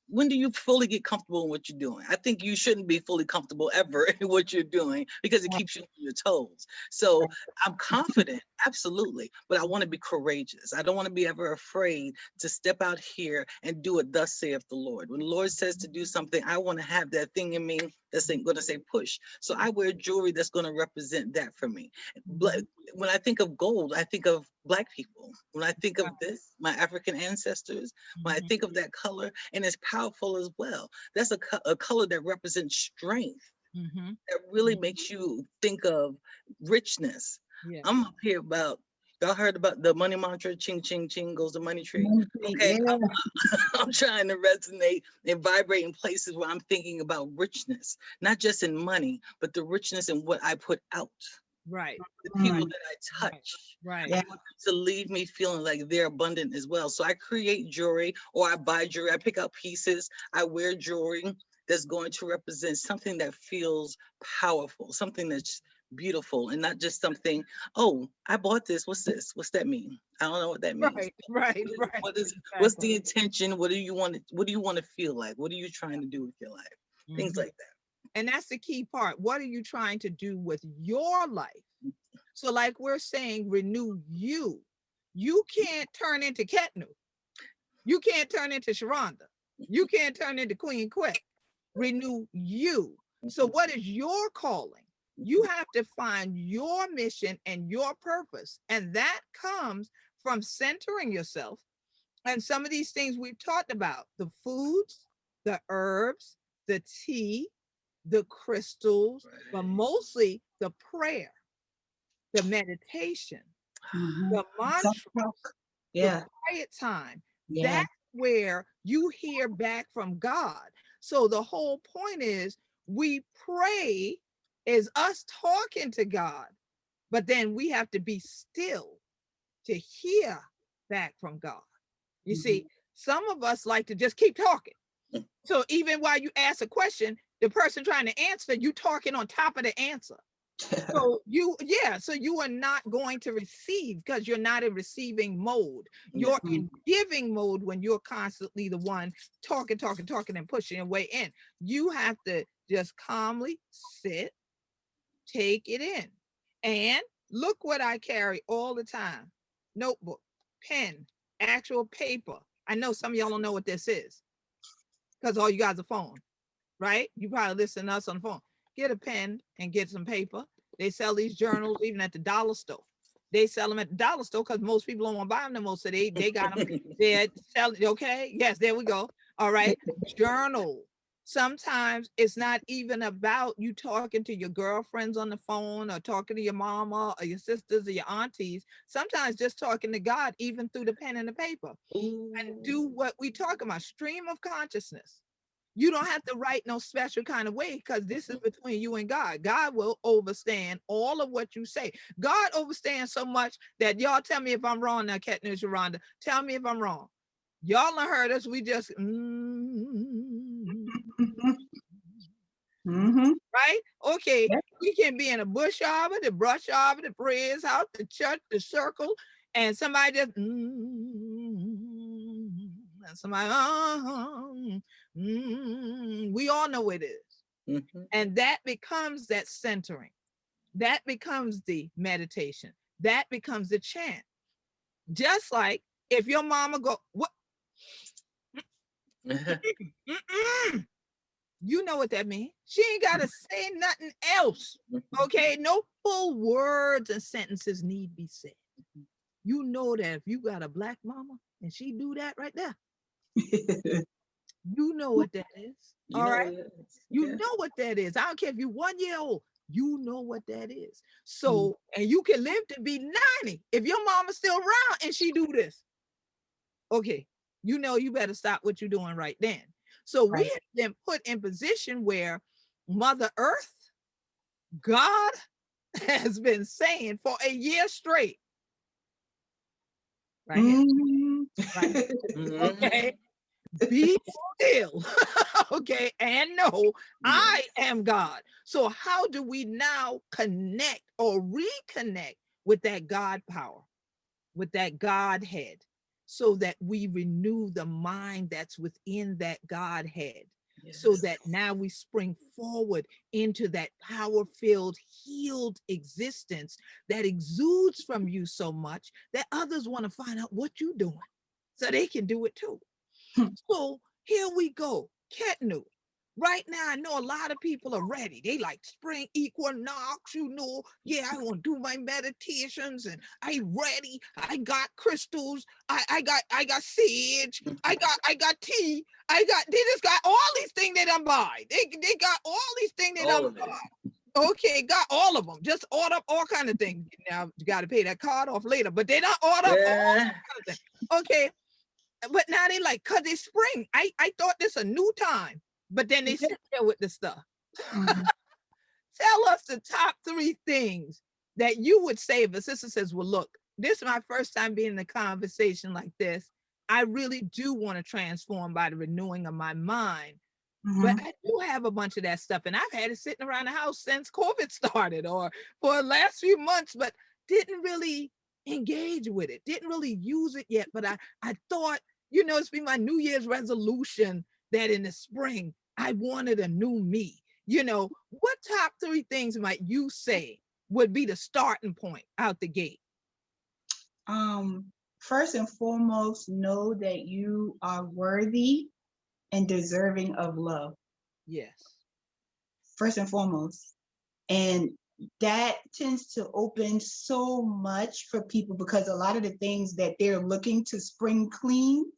When do you fully get comfortable in what you're doing? I think you shouldn't be fully comfortable ever in what you're doing because it keeps you on your toes. So I'm confident, absolutely, but I want to be courageous. I don't want to be ever afraid to step out here and do it, thus saith the Lord. When the Lord says to do something, I want to have that thing in me that's going to say push. So I wear jewelry that's going to represent that for me. When I think of gold, I think of Black people. When I think of this, my African ancestors, when I think of that color, and it's powerful as well. That's a color that represents strength. That really makes you think of richness. I'm up here about, y'all heard about the money mantra, ching, ching, ching goes the money tree. Okay, I'm trying to resonate and vibrate in places where I'm thinking about richness, not just in money, but the richness in what I put out. Right. The people that I touch. Right. I want them to leave me feeling like they're abundant as well. So I create jewelry, or I buy jewelry. I pick out pieces. I wear jewelry that's going to represent something that feels powerful, something that's beautiful, and not just something, oh, I bought this. What's this? What's that mean? I don't know what that means. Right. What's the intention? What do you want to feel like? What are you trying to do with your life? Things like that. And that's the key part. What are you trying to do with your life? So like we're saying, renew you. You can't turn into Ketnu. You can't turn into Sharonda. You can't turn into Queen Quick. Renew you. So what is your calling? You have to find your mission and your purpose. And that comes from centering yourself. And some of these things we've talked about, the foods, the herbs, the tea, the crystals, but mostly the prayer, the meditation, the mantra, the quiet time. That where you hear back from God. So the whole point is we pray is us talking to God, but then we have to be still to hear back from God. You see, some of us like to just keep talking. So even while you ask a question, the person trying to answer, you talking on top of the answer. So so you are not going to receive because you're not in receiving mode. You're in giving mode when you're constantly the one talking, and pushing your way in. You have to just calmly sit, take it in. And look what I carry all the time: notebook, pen, actual paper. I know some of y'all don't know what this is because all you guys are phone, right? You probably listen to us on the phone. Get a pen and get some paper. They sell these journals even at the dollar store. They sell them at the dollar store because most people don't want to buy them no more. So they got them. They're selling. Okay. Yes, there we go. All right. Journal. Sometimes it's not even about you talking to your girlfriends on the phone or talking to your mama or your sisters or your aunties. Sometimes just talking to God, even through the pen and the paper. And do what we talk about, stream of consciousness. You don't have to write no special kind of way because this is between you and God. God will overstand all of what you say. God overstands so much that y'all tell me if I'm wrong now, Cat News Rhonda. Tell me if I'm wrong. Y'all done heard us. We just right? Okay, we can be in a bush arbor, the brush arbor, the prayer's house, the church, the circle, and somebody just and somebody we all know it is. And that becomes that centering. That becomes the meditation. That becomes the chant. Just like if your mama go, what? You know what that means. She ain't got to say nothing else. Okay. No full words and sentences need be said. You know that if you got a black mama and she do that right there, you know what that is. All right. You know what that is. I don't care if you're 1 year old, you know what that is. So, and you can live to be 90 if your mama's still around and she do this. Okay. You know, you better stop what you're doing right then. So we have been put in position where Mother Earth, God has been saying for a year straight. Right here. Right. Okay. Be still. Okay. And know I am God. So how do we now connect or reconnect with that God power, with that Godhead, so that we renew the mind that's within that Godhead? So that now we spring forward into that power-filled, healed existence that exudes from you so much that others want to find out what you're doing so they can do it too. So here we go, Ketnu. Right now, I know a lot of people are ready. They like spring equinox, you know. Yeah, I want to do my meditations and I'm ready. I got crystals. I got sage. I got tea. They just got all these things they done buy. They got all these things they done buy. Okay, got all of them. Just order up all kind of things. Now you got to pay that card off later, but they don't order up all kind of things. Okay, but now they like, cause it's spring. I thought this a new time. But then they sit there with the stuff. Tell us the top 3 things that you would say if a sister says, well, look, this is my first time being in a conversation like this. I really do want to transform by the renewing of my mind. But I do have a bunch of that stuff. And I've had it sitting around the house since COVID started or for the last few months, but didn't really engage with it. Didn't really use it yet. But I thought, you know, it's been my New Year's resolution that in the spring, I wanted a new me. You know, what top 3 things might you say would be the starting point out the gate? First and foremost, know that you are worthy and deserving of love. Yes. First and foremost. And that tends to open so much for people because a lot of the things that they're looking to spring clean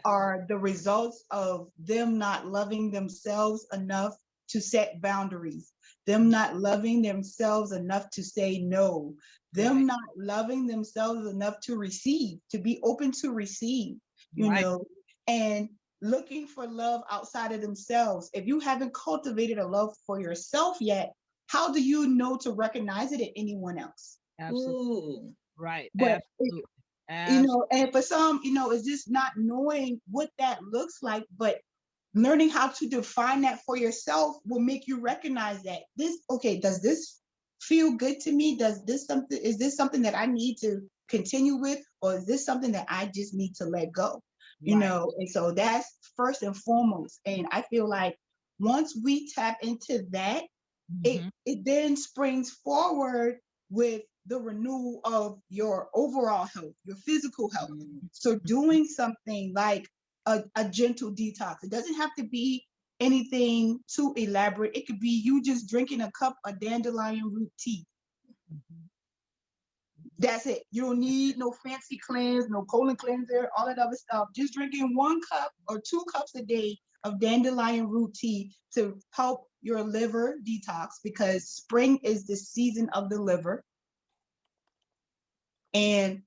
are the results of them not loving themselves enough to set boundaries, them not loving themselves enough to say no, them not loving themselves enough to receive, to be open to receive, you know. and looking for love outside of themselves. If you haven't cultivated a love for yourself yet, how do you know to recognize it in anyone else? Absolutely. Ooh. Right. But Absolutely. you know, and for some, you know, it's just not knowing what that looks like, but learning how to define that for yourself will make you recognize that this, okay, does this feel good to me? Is this something that I need to continue with, or is this something that I just need to let go? You Right. know, and so that's first and foremost. And I feel like once we tap into that, Mhm. it then springs forward with the renewal of your overall health, your physical health. Mm. So doing something like a gentle detox. It doesn't have to be anything too elaborate. It could be you just drinking a cup of dandelion root tea. Mhm. That's it. You don't need no fancy cleanse, no colon cleanser, all that other stuff. Just drinking 1 cup or 2 cups a day of dandelion root tea to help your liver detox, because spring is the season of the liver. And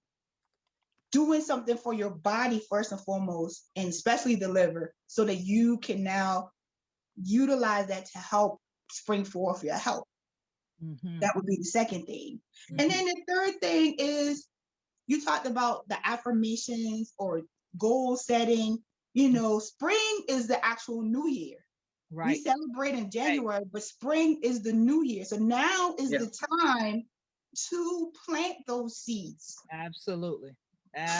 doing something for your body first and foremost, and especially the liver, so that you can now utilize that to help spring forth your health. Mhm. That would be the second thing. And Mhm. then the third thing is, you talked about the affirmations or goal setting. You know, spring is the actual new year. We Right. celebrate in Right. January, but spring is the new year. So now is Yeah. the time to plant those seeds Absolutely.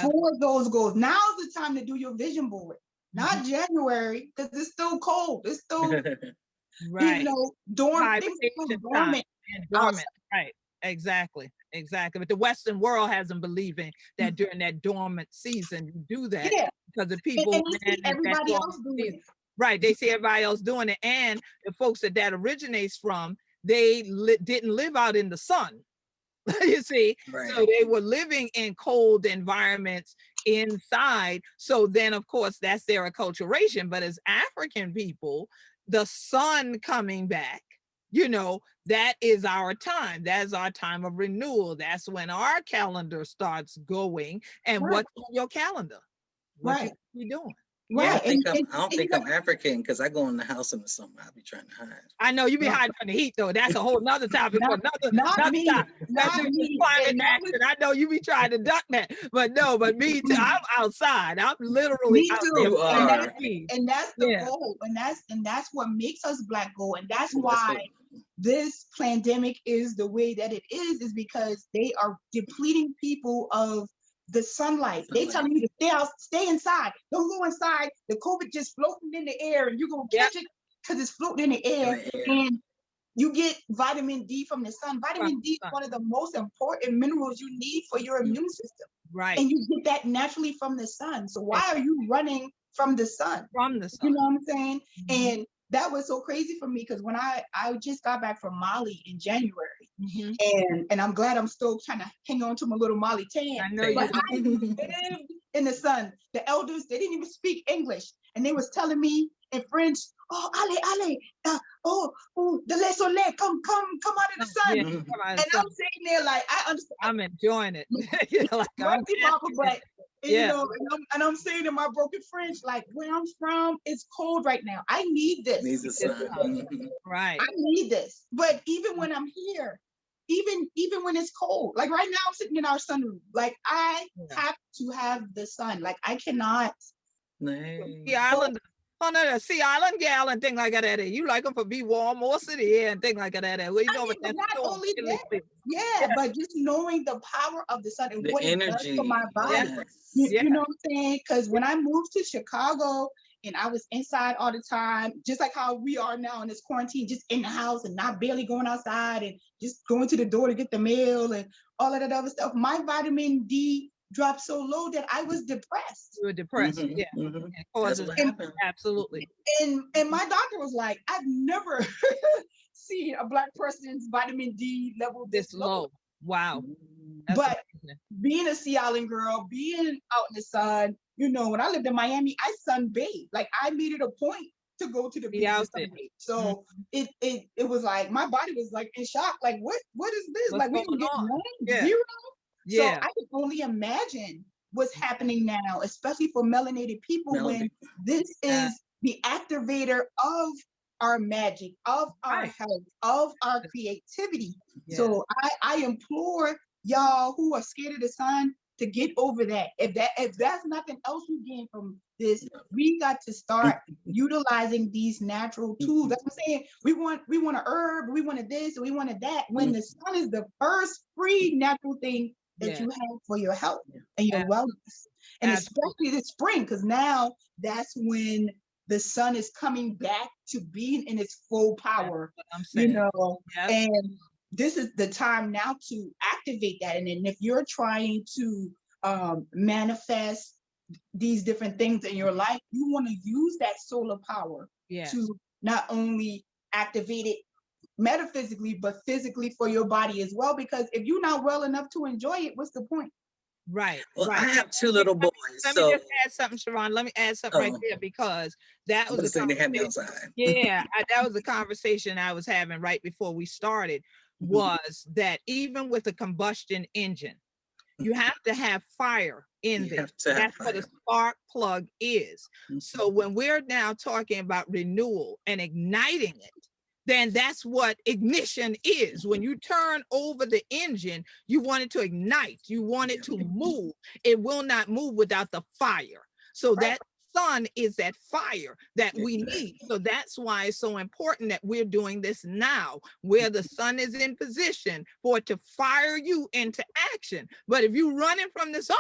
for those goals. Now's the time to do your vision board, Mhm. not January, because it's still cold. It's still, you Right. know, dormant. Things are Hibernation still time dormant and outside. dormant. Right. Exactly. Exactly. But the Western world has them believing that during that dormant season, you do that Yeah. because the And people, you man, see in that everybody else dormant doing season. it. Right. They see everybody else doing it. And the folks that originates from, they didn't live out in the sun. You see, Right. so they were living in cold environments inside. So then, of course, that's their acculturation. But as African people, the sun coming back, you know, that is our time. That's our time of renewal. That's when our calendar starts going. And Right. what's on your calendar? What you Right. be doing? I Right. don't think I'm. I don't And you think got, I'm African because I go in the house in the summer. I'll be trying to hide. I know you be right. hiding from the heat though. That's a whole nother topic for Not, not another me. time. Not Especially with this me. climate And that was action. I know you be trying to duck that, but no, but me too. I'm outside. I'm literally me out there too. You And planting that are. seeds. and that's the Yeah. goal. And that's what makes us Black gold. And that's That's why what. this pandemic is the way that it is because they are depleting people of the sunlight. They Sunlight. telling you to stay out, stay inside. Don't go inside. The COVID just floating in the air and you're gonna Yep. catch it because it's floating in the In air. the air. And you get vitamin D from the sun. From Vitamin D is the sun. one of the most important minerals you need for your Mm. immune system. Right. And you get that naturally from the sun. So why are you running from the sun? From the You sun. know what I'm saying? Mhm. And that was so crazy for me because when I just got back from Mali in January, Mhm. and I'm glad I'm still trying to hang on to my little Mali tan, I know you but are. I lived in the sun. The elders, they didn't even speak English, and they was telling me in French, "Oh, allez, de le soleil, come out of the sun." Yeah. Mhm. Come out of And the sun. I'm sitting there like, I understand. I'm enjoying it. You're like I'm Mercy, Papa, basking in but it. and, you Yeah. know, and I'm saying in my broken French, like where I'm from, it's cold right now. I need this. Needs the It's sun. sun. Mhm. Right. I need this. But even when I'm here, even when it's cold, like right now I'm sitting in our sunroom. Like I Yeah. have to have the sun. Like I cannot. Nice. Sea Island. Oh no, the Sea Island gal and thing like that. You like them for be warm or city and thing like that. Well, you I know, mean, but but that not storm only chilly. that. Yeah, but just knowing the power of the sun and The what it does for my energy. Yeah. body. Yes. You, Yeah. you know what I'm saying? Because when I moved to Chicago and I was inside all the time, just like how we are now in this quarantine, just in the house and not barely going outside and just going to the door to get the mail and all of that other stuff, my vitamin D dropped so low that I was depressed. You were depressed. Mhm. Yeah. Mhm. It That's causes what And happened. absolutely and my doctor was like, I've never seen a Black person's vitamin D level this this low. low. Wow. Mhm. That's But amazing. being a Sea Island girl, being out in the sun, you know, when I lived in Miami, I sunbathed. Like I made it a point to go to the Be beach to out there. sunbathe. So it was like my body was like in shock. Like what is this? What's Like we going don't get on? none, Yeah. zero. So Yeah. I can only imagine what's happening now, especially for melanated people, when this is the activator of our magic, of our health, of our creativity. Yeah. So I implore y'all who are scared of the sun to get over that. If that's nothing else you gain from this, we got to start utilizing these natural tools. That's what I'm saying. We want a herb, we wanted this, we wanted that. When the sun is the first free natural thing that you have for your health and your wellness. And especially this spring, because now that's when the sun is coming back to being in its full power, you know, and this is the time now to activate that. And then if you're trying to manifest these different things in your life, you want to use that solar power to not only activate it metaphysically, but physically for your body as well. Because if you're not well enough to enjoy it, what's the point? Right. Well, right. I have two little boys. Let me just add something, Sharon. Let me add something right there, because that was the they had me outside. that was the conversation I was having right before we started, was that even with a combustion engine, you have to have fire in there. That's what a spark plug is. So when we're now talking about renewal and igniting it, then that's what ignition is. When you turn over the engine, you want it to ignite, you want it to move. It will not move without the fire. So that sun is that fire that we need. So that's why it's so important that we're doing this now, where the sun is in position for it to fire you into action. But if you're running from the sun,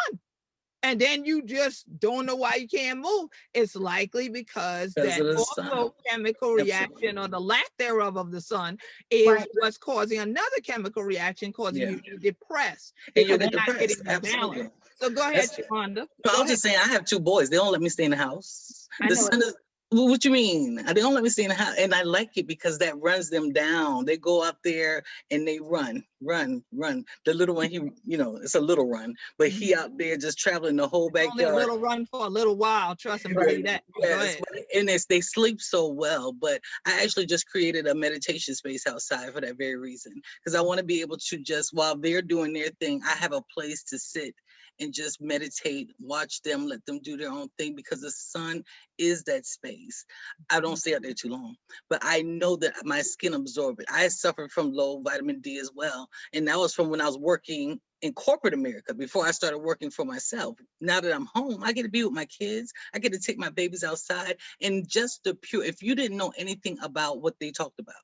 and then you just don't know why you can't move, it's likely because that also chemical reaction, or the lack thereof of the sun, is what's causing another chemical reaction, causing you to depress. And you're not getting the Absolutely. balance. So go ahead, Sharonda. I was just saying, I have two boys. They don't let me stay in the house. The sun is, what you mean? They don't let me stay in the house. And I like it because that runs them down. They go out there and they run. The little one, it's a little run, but he out there just traveling the whole backyard. Only a little run for a little while. Trust and believe that. Yes, and they sleep so well. But I actually just created a meditation space outside for that very reason, because I want to be able to just, while they're doing their thing, I have a place to sit and just meditate, watch them, let them do their own thing, because the sun is that space. I don't stay out there too long, but I know that my skin absorbs it. I suffered from low vitamin D as well. And that was from when I was working in corporate America, before I started working for myself. Now that I'm home, I get to be with my kids. I get to take my babies outside, and just if you didn't know anything about what they talked about,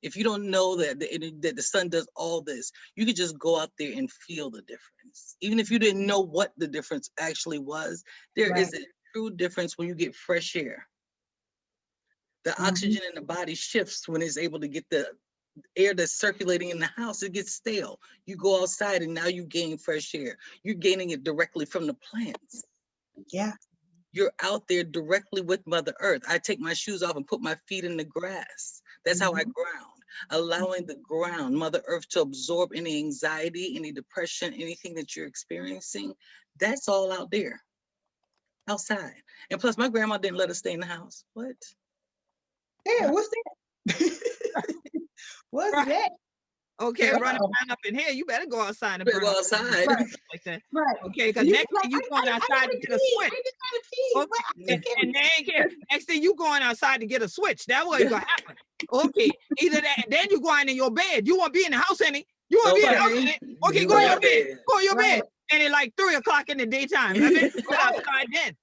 if you don't know that the sun does all this, you could just go out there and feel the difference. Even if you didn't know what the difference actually was, there is a true difference when you get fresh air. The oxygen in the body shifts when it's able to get the air that's circulating in the house. It gets stale. You go outside and now you gain fresh air. You're gaining it directly from the plants. Yeah. You're out there directly with Mother Earth. I take my shoes off and put my feet in the grass. That's how I ground, allowing the ground, Mother Earth, to absorb any anxiety, any depression, anything that you're experiencing. That's all out there, outside. And plus, my grandma didn't let us stay in the house. What? Yeah, what's that? What's that? Okay, running around up in here, you better go outside and burn go outside. Like that. Okay, because next thing you going outside to get a switch. And they ain't care. Next thing you going outside to get a switch. That's what's gonna happen. Okay, either that, and then you going in your bed. You won't be in the house any. You won't be in the house any. Okay, go in your bed. Go in your bed. And it's like 3 o'clock in the daytime. I mean, go outside then.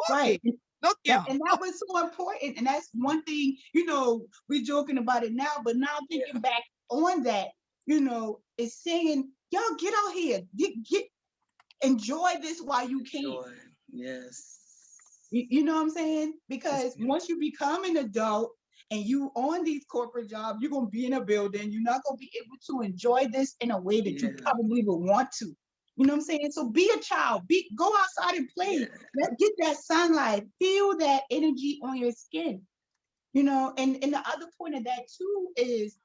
Right. And that was so important. And that's one thing, we're joking about it now, but now thinking back on that, it's saying, y'all get out here, enjoy this while you can. Yes. You know what I'm saying? Because once you become an adult and you on these corporate jobs, you're going to be in a building. You're not going to be able to enjoy this in a way that you probably would want to. You know what I'm saying? So be a child. Go outside and play. Get that sunlight. Feel that energy on your skin. And the other point of that too is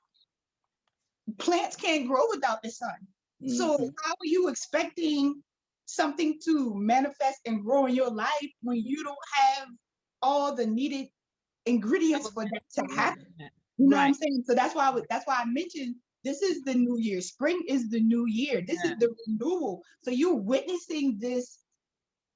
plants can't grow without the sun. So how are you expecting something to manifest and grow in your life when you don't have all the needed ingredients for that to happen? You know what I'm saying? So that's why I mentioned this is the new year. Spring is the new year. This is the renewal. So you're witnessing this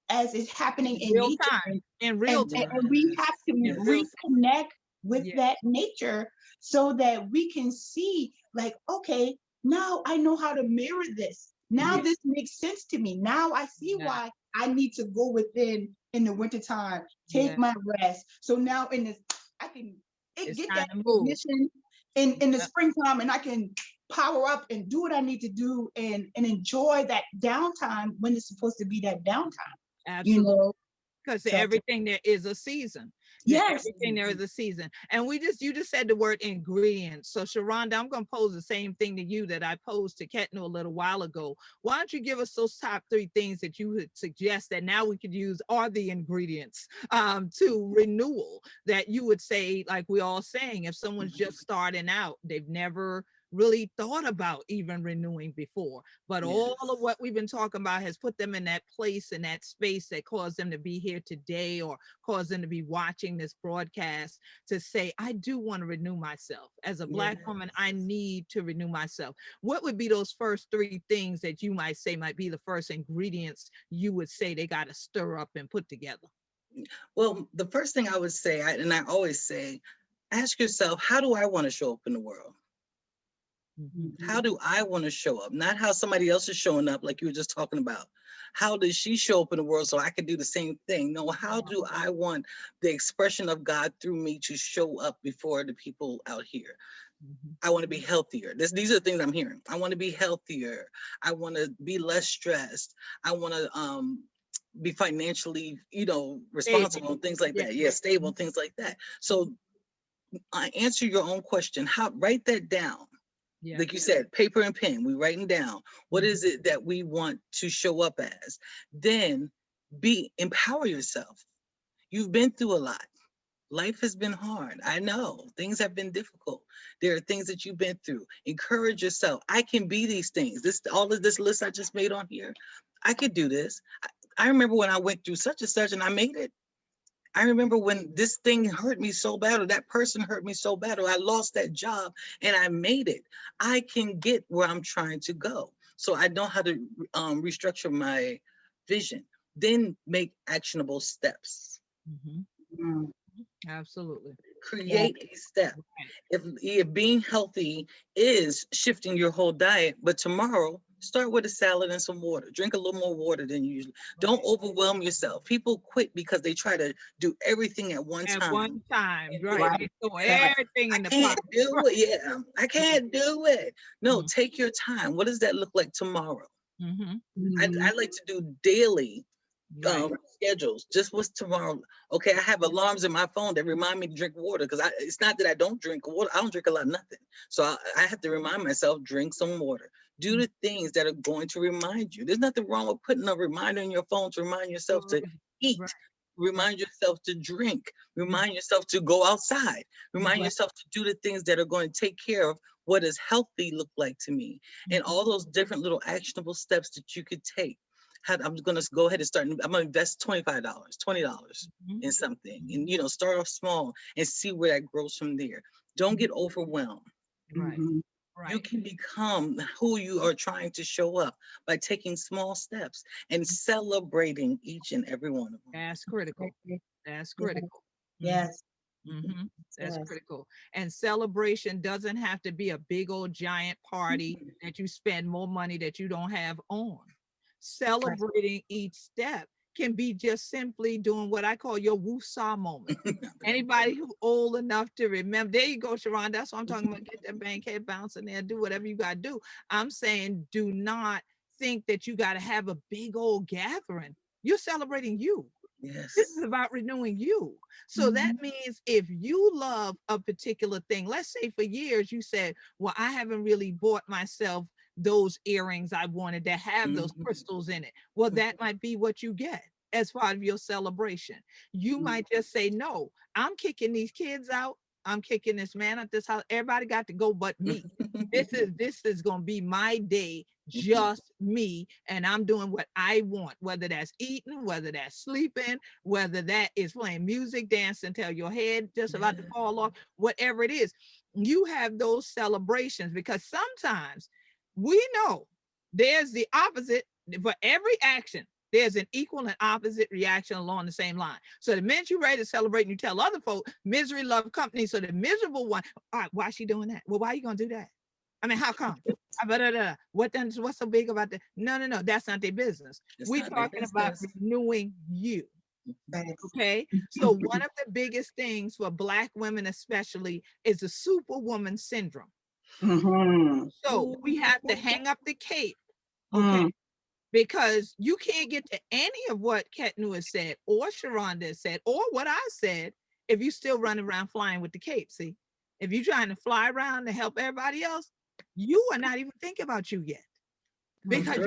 as it's happening in Real nature. time. In real And, time. and we have to In real reconnect with Yeah. that nature so that we can see, like, okay, now I know how to mirror this. Now Yeah. this makes sense to me. Now I see Yeah. why I need to go within in the wintertime, take Yeah. my rest. So now in this, I can It's get time that to move. ignition in the Yep. springtime, and I can power up and do what I need to do and enjoy that downtime when it's supposed to be that downtime. You Absolutely. know, Because so everything there is a season. yes. Everything there is a season. And you just said the word ingredients. So Sharonda, I'm gonna pose the same thing to you that I posed to Ketno a little while ago. Why don't you give us those top 3 things that you would suggest that now we could use are the ingredients to renewal that you would say, like we all saying, if someone's just starting out, they've never really thought about even renewing before, but all of what we've been talking about has put them in that place, in that space that caused them to be here today or caused them to be watching this broadcast to say, I do want to renew myself as a Black woman. I need to renew myself. What would be those first 3 things that you might say might be the first ingredients you would say they got to stir up and put together? Well, the first thing I would say, and I always say, ask yourself, how do I want to show up in the world? How do I want to show up? Not how somebody else is showing up, like you were just talking about. How does she show up in the world so I can do the same thing? No, how do I want the expression of God through me to show up before the people out here? I want to be healthier. These are the things I'm hearing. I want to be healthier. I want to be less stressed. I want to be financially, responsible and things like that. Yeah, stable, things like that. So I answer your own question. Write that down. Yeah. Like you said, paper and pen, we writing down. What is it that we want to show up as? Then empower yourself. You've been through a lot. Life has been hard. I know things have been difficult. There are things that you've been through. Encourage yourself. I can be these things. All of this list I just made on here, I could do this. I remember when I went through such and such and I made it. I remember when this thing hurt me so bad, or that person hurt me so bad, or I lost that job and I made it. I can get where I'm trying to go. So I know how to restructure my vision, then make actionable steps. Absolutely. Create a step. If being healthy is shifting your whole diet, but tomorrow, start with a salad and some water. Drink a little more water than usual. Don't overwhelm yourself. People quit because they try to do everything at one time. At one time, right. They throw everything in the pot. I can't do it. Yeah, I can't do it. No, take your time. What does that look like tomorrow? I like to do daily schedules. Just what's tomorrow? Okay, I have alarms in my phone that remind me to drink water because it's not that I don't drink water. I don't drink a lot of nothing. So I have to remind myself, drink some water. Do the things that are going to remind you. There's nothing wrong with putting a reminder in your phone to remind yourself to eat. Remind yourself to drink. Remind yourself to go outside. Remind yourself to do the things that are going to take care of what does healthy look like to me. And all those different little actionable steps that you could take. I'm going to go ahead and start. I'm going to invest $25, $20 in something, and start off small and see where that grows from there. Don't get overwhelmed. Right. You can become who you are trying to show up by taking small steps and celebrating each and every one of them. That's critical. That's critical. Yes. That's critical. And celebration doesn't have to be a big old giant party that you spend more money that you don't have on. Celebrating each step can be just simply doing what I call your woosah moment. Anybody who's old enough to remember, there you go, Sharon. That's what I'm talking about. Get that bank head bouncing there, do whatever you got to do. I'm saying do not think that you got to have a big old gathering. You're celebrating you. Yes. This is about renewing you. So that means if you love a particular thing, let's say for years you said, well, I haven't really bought myself those earrings I wanted that have those crystals in it. Well, that might be what you get as part of your celebration. You might just say, no, I'm kicking these kids out. I'm kicking this man at this house. Everybody got to go but me. This is going to be my day, just me. And I'm doing what I want, whether that's eating, whether that's sleeping, whether that is playing music, dancing till your head just about to fall off, whatever it is. you have those celebrations, because sometimes we know there's the opposite. For every action, there's an equal and opposite reaction along the same line. So the minute you're ready to celebrate and you tell other folk, misery love company. So the miserable one, all right, why is she doing that? Well, why are you going to do that? I mean, how come? What then? What's so big about that? No, no, no. That's not their business. We're talking about renewing you. Okay. So one of the biggest things for Black women, especially, is the superwoman syndrome. So we have to hang up the cape. Okay. Because you can't get to any of what Ketnu has said or Sharonda has said or what I said if you still running around flying with the cape. See, if you're trying to fly around to help everybody else, you are not even thinking about you yet, because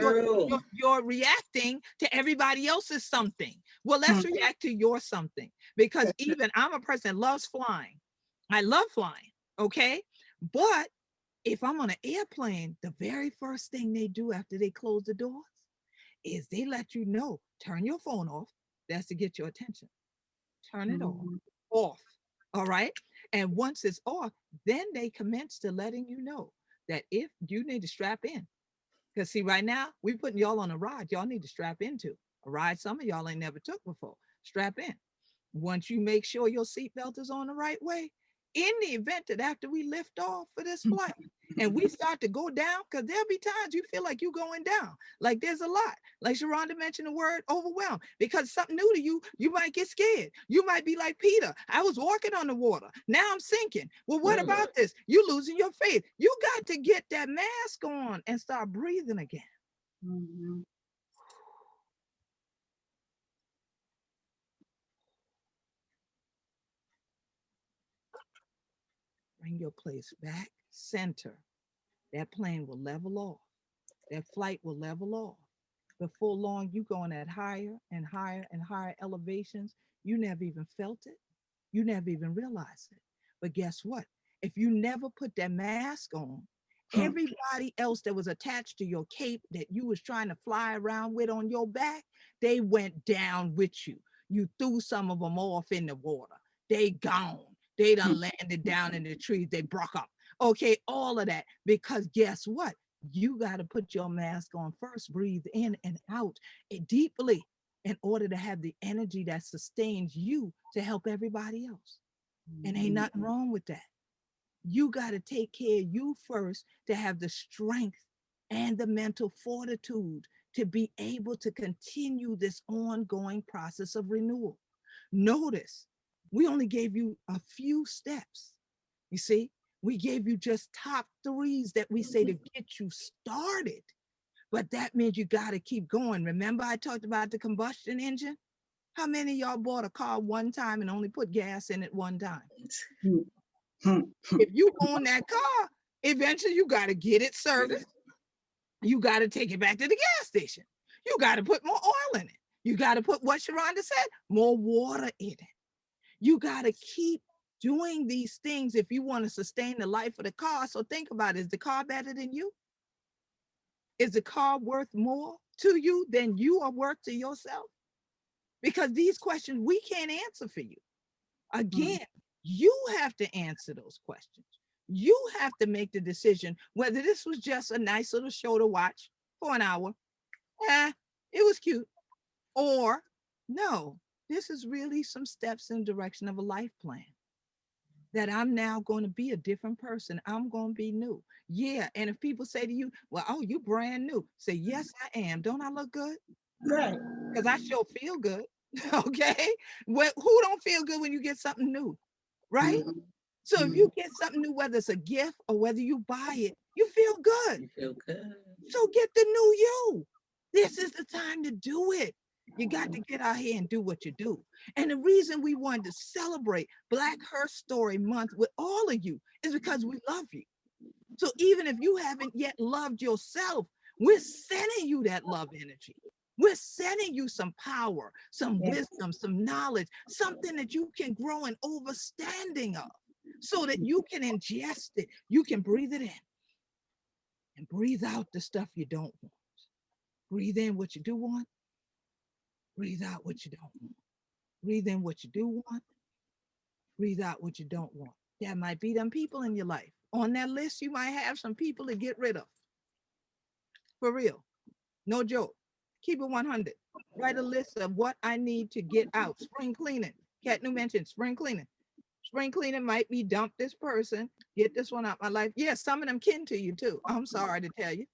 you're reacting to everybody else's something. Well, let's react to your something, because even I'm a person that loves flying. I love flying. Okay. But if I'm on an airplane, the very first thing they do after they close the doors is they let you know, turn your phone off. That's to get your attention. Turn it off. All right. And once it's off, then they commence to letting you know that if you need to strap in, because see, right now we putting y'all on a ride y'all need to strap into, a ride some of y'all ain't never took before. Strap in. Once you make sure your seatbelt is on the right way, in the event that after we lift off for this flight and we start to go down, because there'll be times you feel like you're going down, like there's a lot, like Sharonda mentioned the word overwhelmed, because something new to you, you might get scared. You might be like Peter, I was walking on the water, now I'm sinking. Well, what about this? You losing your faith. You got to get that mask on and start breathing again. Bring your place back center. That plane will level off. That flight will level off. Before long, you going at higher and higher and higher elevations. You never even felt it. You never even realized it. But guess what? If you never put that mask on, everybody else that was attached to your cape that you was trying to fly around with on your back, they went down with you. You threw some of them off in the water. They gone. They done landed down in the trees. They broke up. Okay, all of that. Because guess what? You got to put your mask on first, breathe in and out deeply in order to have the energy that sustains you to help everybody else. And ain't nothing wrong with that. You got to take care of you first to have the strength and the mental fortitude to be able to continue this ongoing process of renewal. Notice, we only gave you a few steps. You see, we gave you just top threes that we say to get you started. But that means you got to keep going. Remember, I talked about the combustion engine? How many of y'all bought a car one time and only put gas in it one time? If you own that car, eventually you got to get it serviced. You got to take it back to the gas station. You got to put more oil in it. You got to put, what Sharonda said, more water in it. You got to keep doing these things if you want to sustain the life of the car. So think about it. Is the car better than you? Is the car worth more to you than you are worth to yourself? Because these questions we can't answer for you. Again, you have to answer those questions. You have to make the decision whether this was just a nice little show to watch for an hour. It was cute. Or no, this is really some steps in the direction of a life plan. That I'm now going to be a different person. I'm going to be new. Yeah. And if people say to you, well, oh, you brand new. Say, yes, I am. Don't I look good? Right. Because I sure feel good. Okay. Well, who don't feel good when you get something new? Right? So if you get something new, whether it's a gift or whether you buy it, you feel good. You feel good. So get the new you. This is the time to do it. You got to get out here and do what you do. And the reason we wanted to celebrate Black Her Story Month with all of you is because we love you. So even if you haven't yet loved yourself, we're sending you that love energy. We're sending you some power, some wisdom, some knowledge, something that you can grow an understanding of so that you can ingest it. You can breathe it in and breathe out the stuff you don't want. Breathe in what you do want. Breathe out what you don't want. Breathe in what you do want. Breathe out what you don't want. That might be them people in your life. On that list, you might have some people to get rid of. For real. No joke. Keep it 100. Write a list of what I need to get out. Spring cleaning. Cat New mentioned spring cleaning. Spring cleaning might be dump this person, get this one out my life. Yeah, some of them kin to you too. I'm sorry to tell you.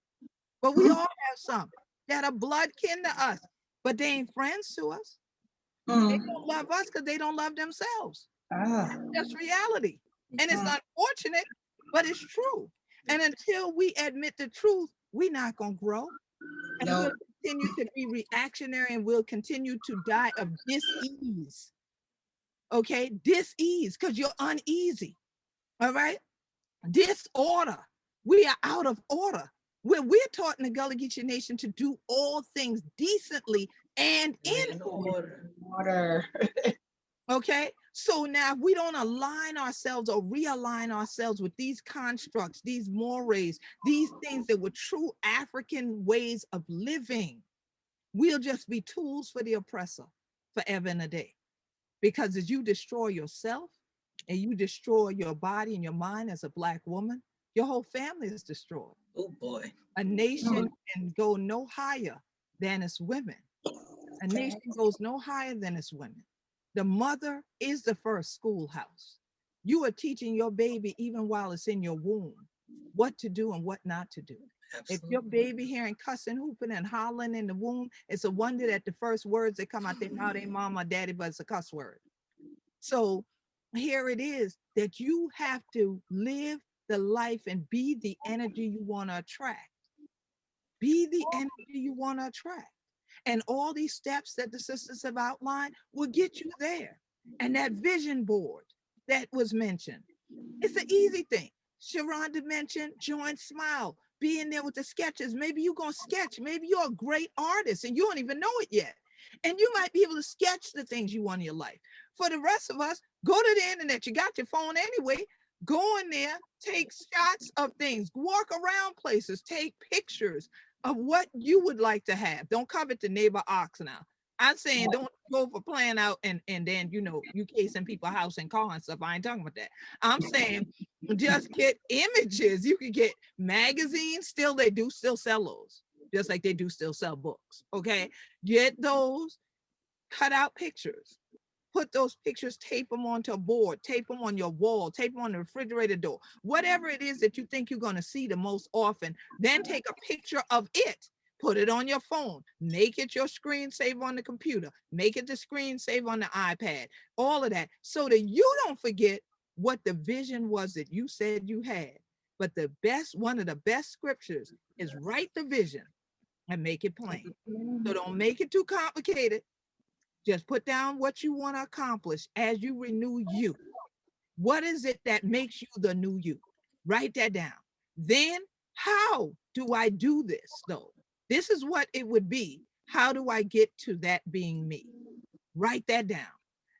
But we all have some that are blood kin to us, but they ain't friends to us. They don't love us because they don't love themselves. Ah, That's reality. And it's unfortunate, but it's true. And until we admit the truth, we're not going to grow. And no. we'll continue to be reactionary and we'll continue to die of dis-ease. Okay? Dis-ease because you're uneasy. All right? Disorder. We are out of order. We're taught in the Gullah Geechee Nation to do all things decently and in order. Water. Okay, so now if we don't align ourselves or realign ourselves with these constructs, these mores, these things that were true African ways of living, we'll just be tools for the oppressor forever and a day. Because as you destroy yourself and you destroy your body and your mind as a Black woman, your whole family is destroyed. Oh boy. A nation can go no higher than its women. A nation goes no higher than its women. The mother is the first schoolhouse. You are teaching your baby, even while it's in your womb, what to do and what not to do. Absolutely. If your baby hearing cussing, hooping, and hollering in the womb, it's a wonder that the first words that come out their mouth ain't mom or daddy, but it's a cuss word. So here it is that you have to live the life and be the energy you want to attract. Be the energy you want to attract. And all these steps that the sisters have outlined will get you there. And that vision board that was mentioned, it's an easy thing. Sharonda mentioned join Smile, be in there with the sketches. Maybe you're going to sketch. Maybe you're a great artist and you don't even know it yet. And you might be able to sketch the things you want in your life. For the rest of us, go to the internet. You got your phone anyway. Go in there, take shots of things, walk around places, take pictures of what you would like to have. Don't covet the neighbor ox now. I'm saying don't go for playing out and then you casing people's house and car and stuff. I ain't talking about that. I'm saying just get images. You can get magazines. They do still sell those, just like they do still sell books. Okay, get those, cut out pictures. Put those pictures, tape them onto a board, tape them on your wall, tape them on the refrigerator door, whatever it is that you think you're going to see the most often. Then take a picture of it, put it on your phone, make it your screensaver on the computer, make it the screensaver on the iPad, all of that, so that you don't forget what the vision was that you said you had. But one of the best scriptures is write the vision and make it plain. So don't make it too complicated. Just put down what you want to accomplish as you renew you. What is it that makes you the new you? Write that down. Then, how do I do this though? This is what it would be. How do I get to that being me? Write that down.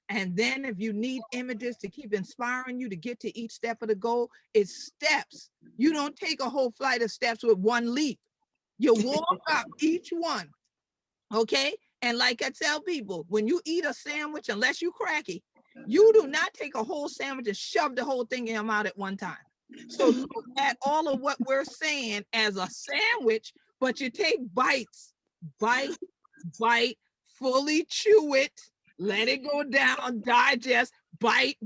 And then if you need images to keep inspiring you to get to each step of the goal, it's steps. You don't take a whole flight of steps with one leap. You walk up each one. Okay? And like I tell people, when you eat a sandwich, unless you cracky, you do not take a whole sandwich and shove the whole thing in your mouth at one time. So look at all of what we're saying as a sandwich, but you take bites, bite, fully chew it, let it go down, digest, bite,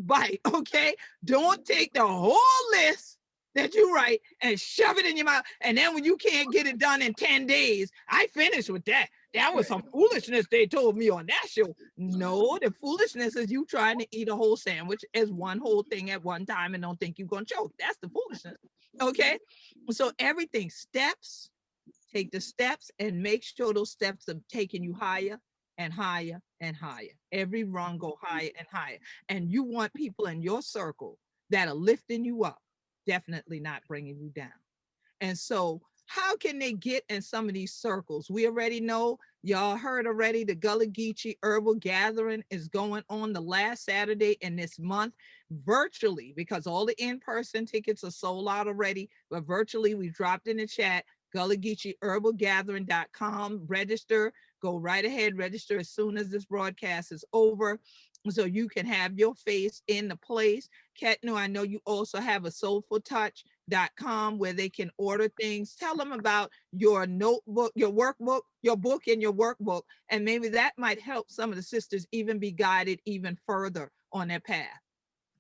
okay? Don't take the whole list that you write and shove it in your mouth. And then when you can't get it done in 10 days, I finished with that. That was some foolishness they told me on that show. No, the foolishness is you trying to eat a whole sandwich as one whole thing at one time and don't think you're going to choke. That's the foolishness. Okay? So everything, steps, take the steps and make sure those steps are taking you higher and higher and higher. Every rung go higher and higher. And you want people in your circle that are lifting you up, definitely not bringing you down. And so how can they get in some of these circles? We already know, y'all heard already, the Gullah Geechee Herbal Gathering is going on the last Saturday in this month virtually, because all the in-person tickets are sold out already, but virtually we dropped in the chat. Gullah Geechee herbalgathering.com. Register. Go right ahead, register as soon as this broadcast is over so you can have your face in the place. Ketnu, I know you also have a soulfultouch.com where they can order things. Tell them about your notebook, your workbook, your book and your workbook, and maybe that might help some of the sisters even be guided even further on their path.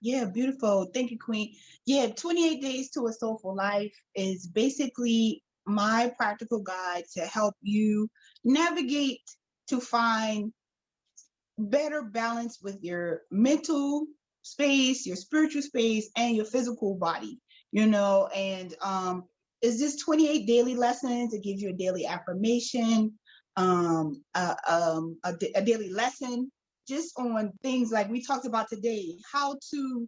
Yeah, beautiful. Thank you, Queen. Yeah, 28 Days to a Soulful Life is basically my practical guide to help you navigate to find better balance with your mental space, your spiritual space, and your physical body, and is this 28 daily lessons. It gives you a daily affirmation, a daily lesson just on things like we talked about today, how to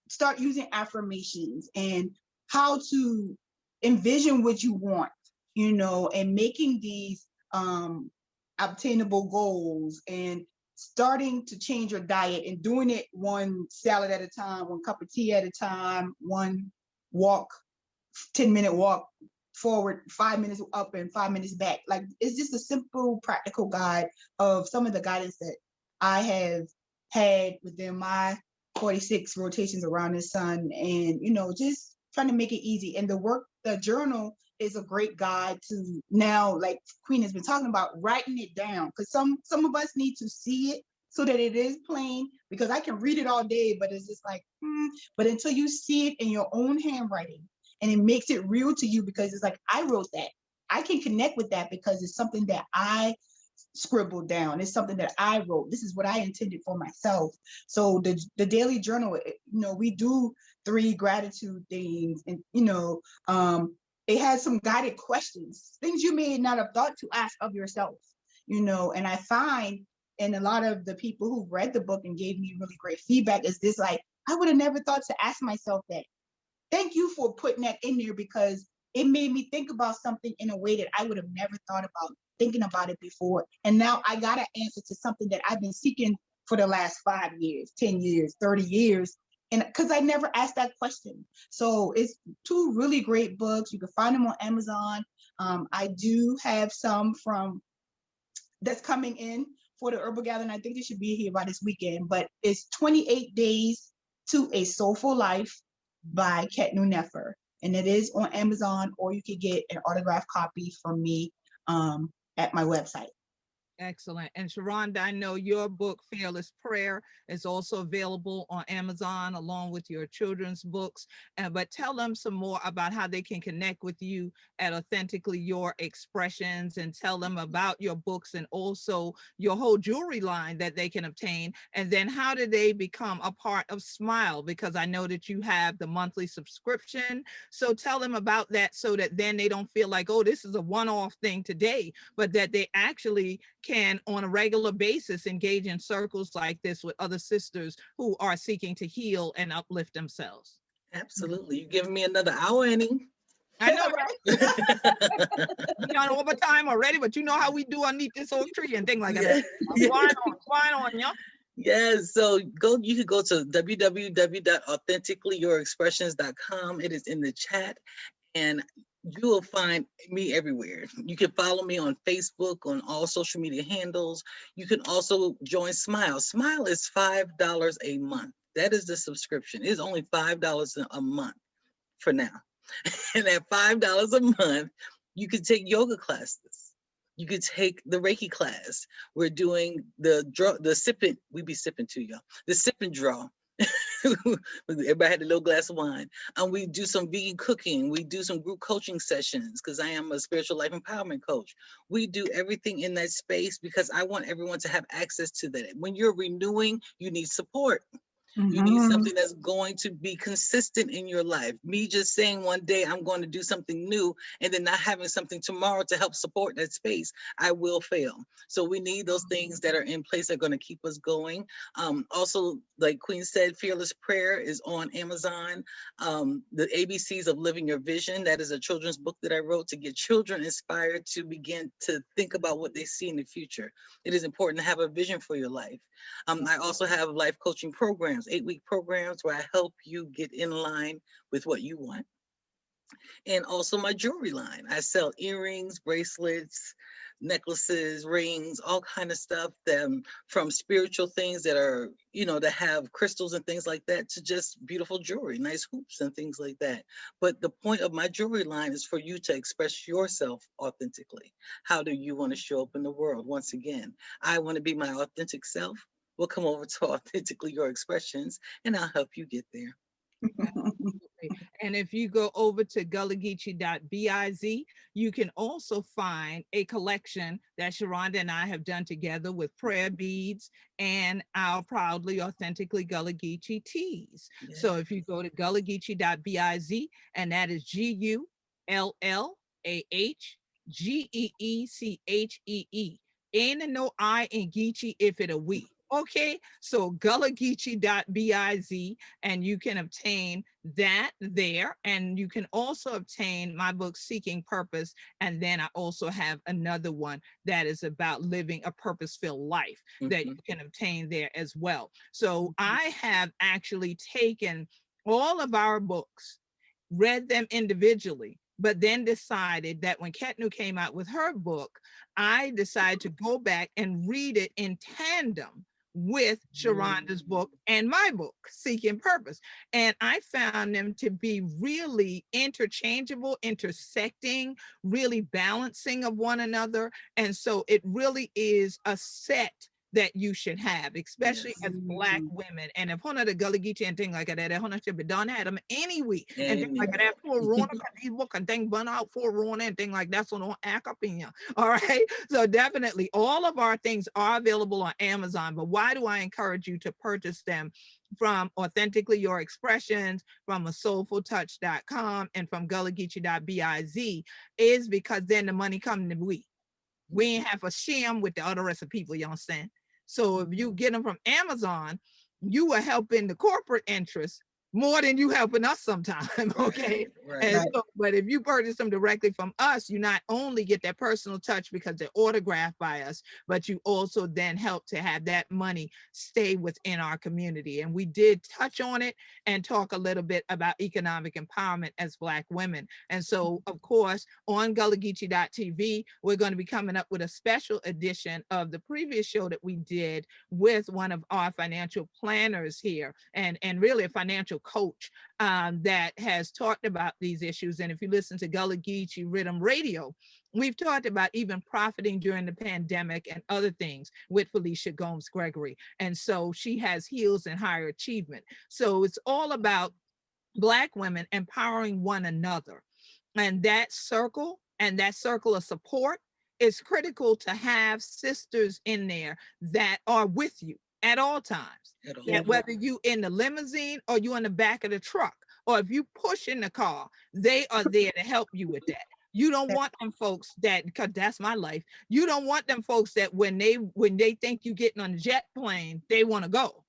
start using affirmations and how to envision what you want, and making these obtainable goals, and starting to change your diet and doing it one salad at a time, one cup of tea at a time, one walk, 10-minute walk forward, 5 minutes up and 5 minutes back. Like, it's just a simple, practical guide of some of the guidance that I have had within my 46 rotations around the sun, and just trying to make it easy. And the journal is a great guide to, now, like Queen has been talking about, writing it down, because some of us need to see it so that it is plain, because I can read it all day, but it's just like, but until you see it in your own handwriting and it makes it real to you, because it's like, I wrote that, I can connect with that because it's something that I scribbled down. It's something that I wrote. This is what I intended for myself. So the daily journal, we do 3 gratitude things, and it has some guided questions, things you may not have thought to ask of yourself, and I find, and a lot of the people who read the book and gave me really great feedback is this, like, I would have never thought to ask myself that. Thank you for putting that in there, because it made me think about something in a way that I would have never thought about thinking about it before. And now I got an answer to something that I've been seeking for the last 5 years, 10 years, 30 years. And because I never asked that question. So it's 2 really great books. You can find them on Amazon. I do have some that's coming in for the Herbal Gathering. I think they should be here by this weekend, but it's 28 Days to a Soulful Life by Ketnu Nefer. And it is on Amazon, or you could get an autographed copy from me at my website. Excellent. And Sharonda, I know your book, Fearless Prayer, is also available on Amazon along with your children's books. But tell them some more about how they can connect with you at Authentically Your Expressions, and tell them about your books and also your whole jewelry line that they can obtain. And then how do they become a part of Smile? Because I know that you have the monthly subscription. So tell them about that so that then they don't feel like, oh, this is a one-off thing today, but that they actually can on a regular basis engage in circles like this with other sisters who are seeking to heal and uplift themselves. Absolutely. You're giving me another hour, Annie. I know, right? We're on overtime already, but you know how we do underneath this oak tree and things like that. Wine on, yeah. Yes, so you can go to www.authenticallyyourexpressions.com. It is in the chat, and you will find me everywhere. You can follow me on Facebook, on all social media handles. You can also join Smile. Smile is $5 a month. That is the subscription. It's only $5 a month for now. And at $5 a month, you can take yoga classes. You could take the Reiki class. We're doing the sipping. We be sipping too, y'all. The sip and draw. Everybody had a little glass of wine. And we do some vegan cooking. We do some group coaching sessions because I am a spiritual life empowerment coach. We do everything in that space because I want everyone to have access to that. When you're renewing, you need support. You need something that's going to be consistent in your life. Me just saying one day I'm going to do something new and then not having something tomorrow to help support that space, I will fail. So we need those things that are in place that are going to keep us going. Also, like Queen said, Fearless Prayer is on Amazon. The ABCs of Living Your Vision, that is a children's book that I wrote to get children inspired to begin to think about what they see in the future. It is important to have a vision for your life. I also have life coaching programs, 8-week programs where I help you get in line with what you want. And also my jewelry line. I sell earrings, bracelets, necklaces, rings, all kind of stuff, them from spiritual things that are, that have crystals and things like that, to just beautiful jewelry, nice hoops and things like that. But the point of my jewelry line is for you to express yourself authentically. How do you want to show up in the world? Once again, I want to be my authentic self. We'll come over to authentically your expressions, and I'll help you get there. Absolutely. And if you go over to gullahgeechee.biz, you can also find a collection that Sharonda and I have done together with prayer beads and our proudly, authentically Gullah Geechee teas. Yeah. So if you go to gullahgeechee.biz, and that is GullahGeechee. Ain't a no I in Geechee if it a we. Okay, so gullahgeechee.biz, and you can obtain that there. And you can also obtain my book, Seeking Purpose. And then I also have another one that is about living a purpose-filled life that you can obtain there as well. So I have actually taken all of our books, read them individually, but then decided that when Ketnu came out with her book, I decided to go back and read it in tandem with Sharonda's book and my book, Seeking Purpose. And I found them to be really interchangeable, intersecting, really balancing of one another. And so it really is a set that you should have, especially Yes. as Black women. And if one of the Gullah Geechee and things like that, one should be done at them any week. And things like that, for Rona, these book and thing burn out for Rona and thing like that, so don't act up in here. All right. So definitely all of our things are available on Amazon. But why do I encourage you to purchase them from Authentically Your Expressions, from a soulfultouch.com, and from gullahgeechee.biz? Is because then the money comes to we ain't have a sham with the other rest of people, you understand? So if you get them from Amazon, you are helping the corporate interests more than you helping us sometimes. Okay. Right. And so, but if you purchase them directly from us, you not only get that personal touch because they're autographed by us, but you also then help to have that money stay within our community. And we did touch on it and talk a little bit about economic empowerment as Black women. And so, of course, on gullahgeechee.tv, we're going to be coming up with a special edition of the previous show that we did with one of our financial planners here, and really a financial coach that has talked about these issues. And if you listen to Gullah Geechee Rhythm Radio, we've talked about even profiting during the pandemic and other things with Felicia Gomes Gregory. And so she has Heals and Higher Achievement. So it's all about Black women empowering one another. And that circle of support is critical, to have sisters in there that are with you at all times. That whether you in the limousine or you in the back of the truck, or if you push in the car, they are there to help you with that. You don't want them folks that, because that's my life. You don't want them folks that when they think you getting on the jet plane, they want to go.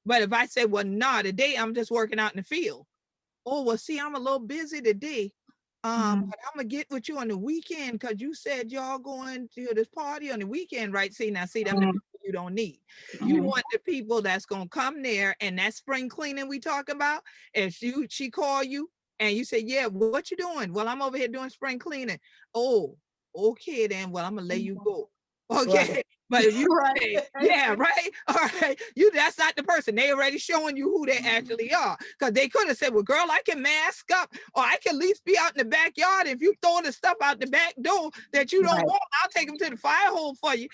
But if I say, well, nah, today I'm just working out in the field. Oh, well, see, I'm a little busy today. But I'm gonna get with you on the weekend because you said y'all going to this party on the weekend, right? See, them the people you don't need. You want the people that's gonna come there, and that spring cleaning we talk about. If she call you and you say, yeah, what you doing? Well, I'm over here doing spring cleaning. Oh, okay then. Well, I'm gonna let you go. Okay. Right. But if you say, yeah, right, all right, that's not the person. They already showing you who they actually are. Because they could have said, well, girl, I can mask up, or I can at least be out in the backyard. If you throw the stuff out the back door that you don't want, I'll take them to the fire hole for you,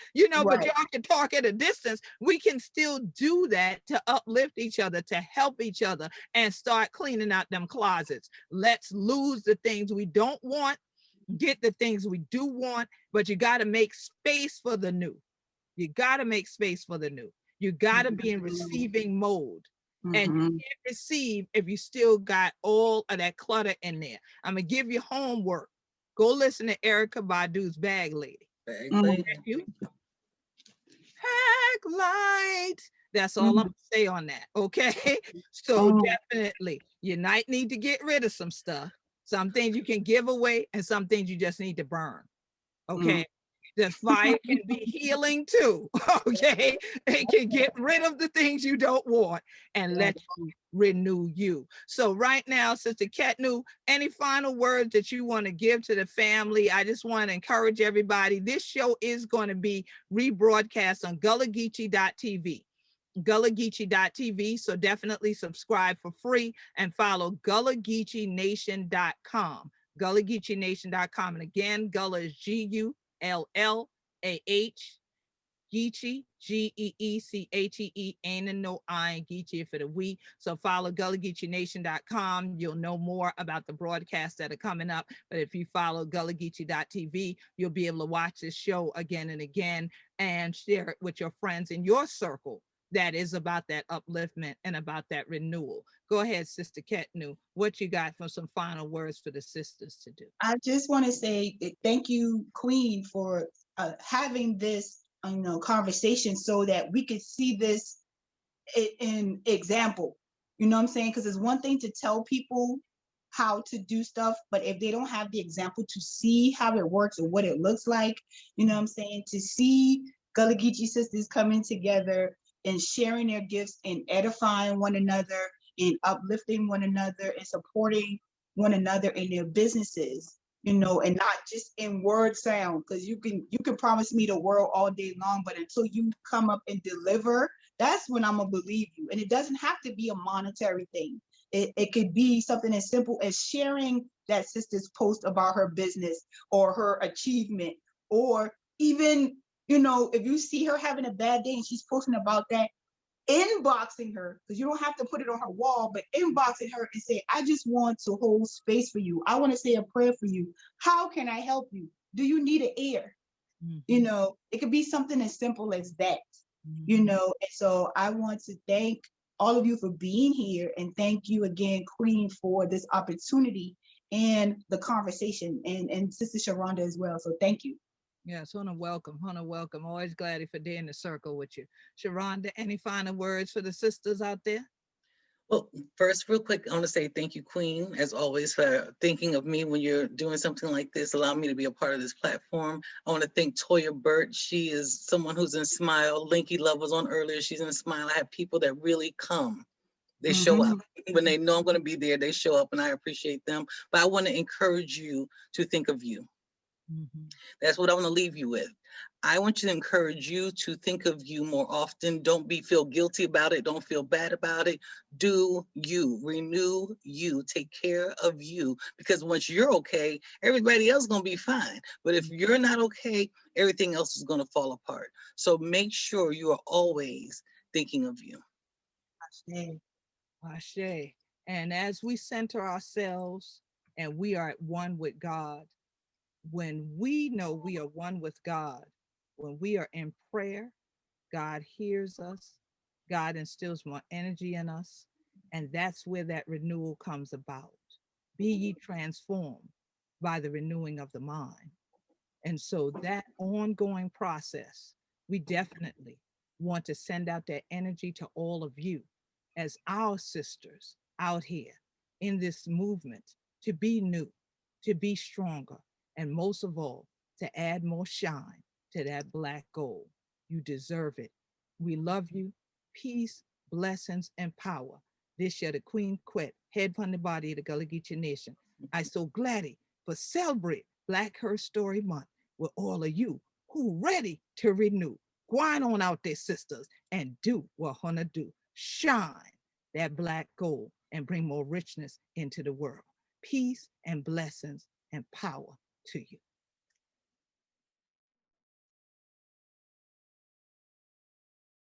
but y'all can talk at a distance. We can still do that to uplift each other, to help each other, and start cleaning out them closets. Let's lose the things we don't want, get the things we do want, but you got to make space for the new. You got to make space for the new. You got to be in receiving mode. And you can't receive if you still got all of that clutter in there. I'm going to give you homework. Go listen to Erykah Badu's Bag Lady. Bag Lady. Pack light. That's all I'm going to say on that. Okay. So definitely, you might need to get rid of some stuff. Some things you can give away and some things you just need to burn. Okay. The fire can be healing too. Okay. It can get rid of the things you don't want and let you renew you. So right now, Sister Ketnu, any final words that you want to give to the family? I just want to encourage everybody. This show is going to be rebroadcast on GullahGeechee.tv. GullahGeechee.tv. So definitely subscribe for free and follow GullahGeecheeNation.com. GullahGeecheeNation.com. And again, Gullah is GULLAH. Geechee, GEECHEE, ain't a no I, Geechee for the we. So follow GullahGeecheeNation.com. You'll know more about the broadcasts that are coming up. But if you follow GullahGeechee.tv, you'll be able to watch this show again and again and share it with your friends in your circle. That is about that upliftment and about that renewal. Go ahead, Sister Ketnu. What you got for some final words for the sisters to do? I just want to say thank you, Queen, for having this conversation so that we could see this in example. You know what I'm saying? Because it's one thing to tell people how to do stuff, but if they don't have the example to see how it works or what it looks like, you know what I'm saying? To see Gullah Geechee sisters coming together and sharing their gifts and edifying one another and uplifting one another and supporting one another in their businesses, and not just in word sound, because you can promise me the world all day long, but until you come up and deliver, that's when I'm gonna believe you. And it doesn't have to be a monetary thing. It could be something as simple as sharing that sister's post about her business or her achievement, or even, if you see her having a bad day and she's posting about that, inboxing her, because you don't have to put it on her wall, but inboxing her and say, I just want to hold space for you. I want to say a prayer for you. How can I help you? Do you need an ear? Mm-hmm. It could be something as simple as that, Mm-hmm. and so I want to thank all of you for being here, and thank you again, Queen, for this opportunity and the conversation, and Sister Sharonda as well. So thank you. Yes, Hannah, welcome. Hannah, welcome. Always glad if you're in the circle with you. Sharonda, any final words for the sisters out there? Well, first, real quick, I want to say thank you, Queen, as always, for thinking of me when you're doing something like this, allow me to be a part of this platform. I want to thank Toya Burt. She is someone who's in Smile. Linky Love was on earlier. She's in Smile. I have people that really come. They show up. When they know I'm going to be there, they show up, and I appreciate them. But I want to encourage you to think of you. Mm-hmm. That's what I want to leave you with. I want you to encourage you to think of you more often. Don't feel guilty about it. Don't feel bad about it. Do you, renew you, take care of you. Because once you're okay, everybody else is going to be fine. But if you're not okay, everything else is going to fall apart. So make sure you are always thinking of you. Ashe. Ashe. And as we center ourselves and we are at one with God, when we know we are one with God, when we are in prayer, God hears us, God instills more energy in us, and that's where that renewal comes about. Be ye transformed by the renewing of the mind. And so that ongoing process, we definitely want to send out that energy to all of you as our sisters out here in this movement to be new, to be stronger, and most of all, to add more shine to that black gold. You deserve it. We love you. Peace, blessings, and power. This year, the Queen quit, head from the body of the Gullah Geechee Nation. I so glad for celebrate Black Her Story Month with all of you who ready to renew. Grind on out there, sisters, and do what Hannah do. Shine that black gold and bring more richness into the world. Peace and blessings and power to you.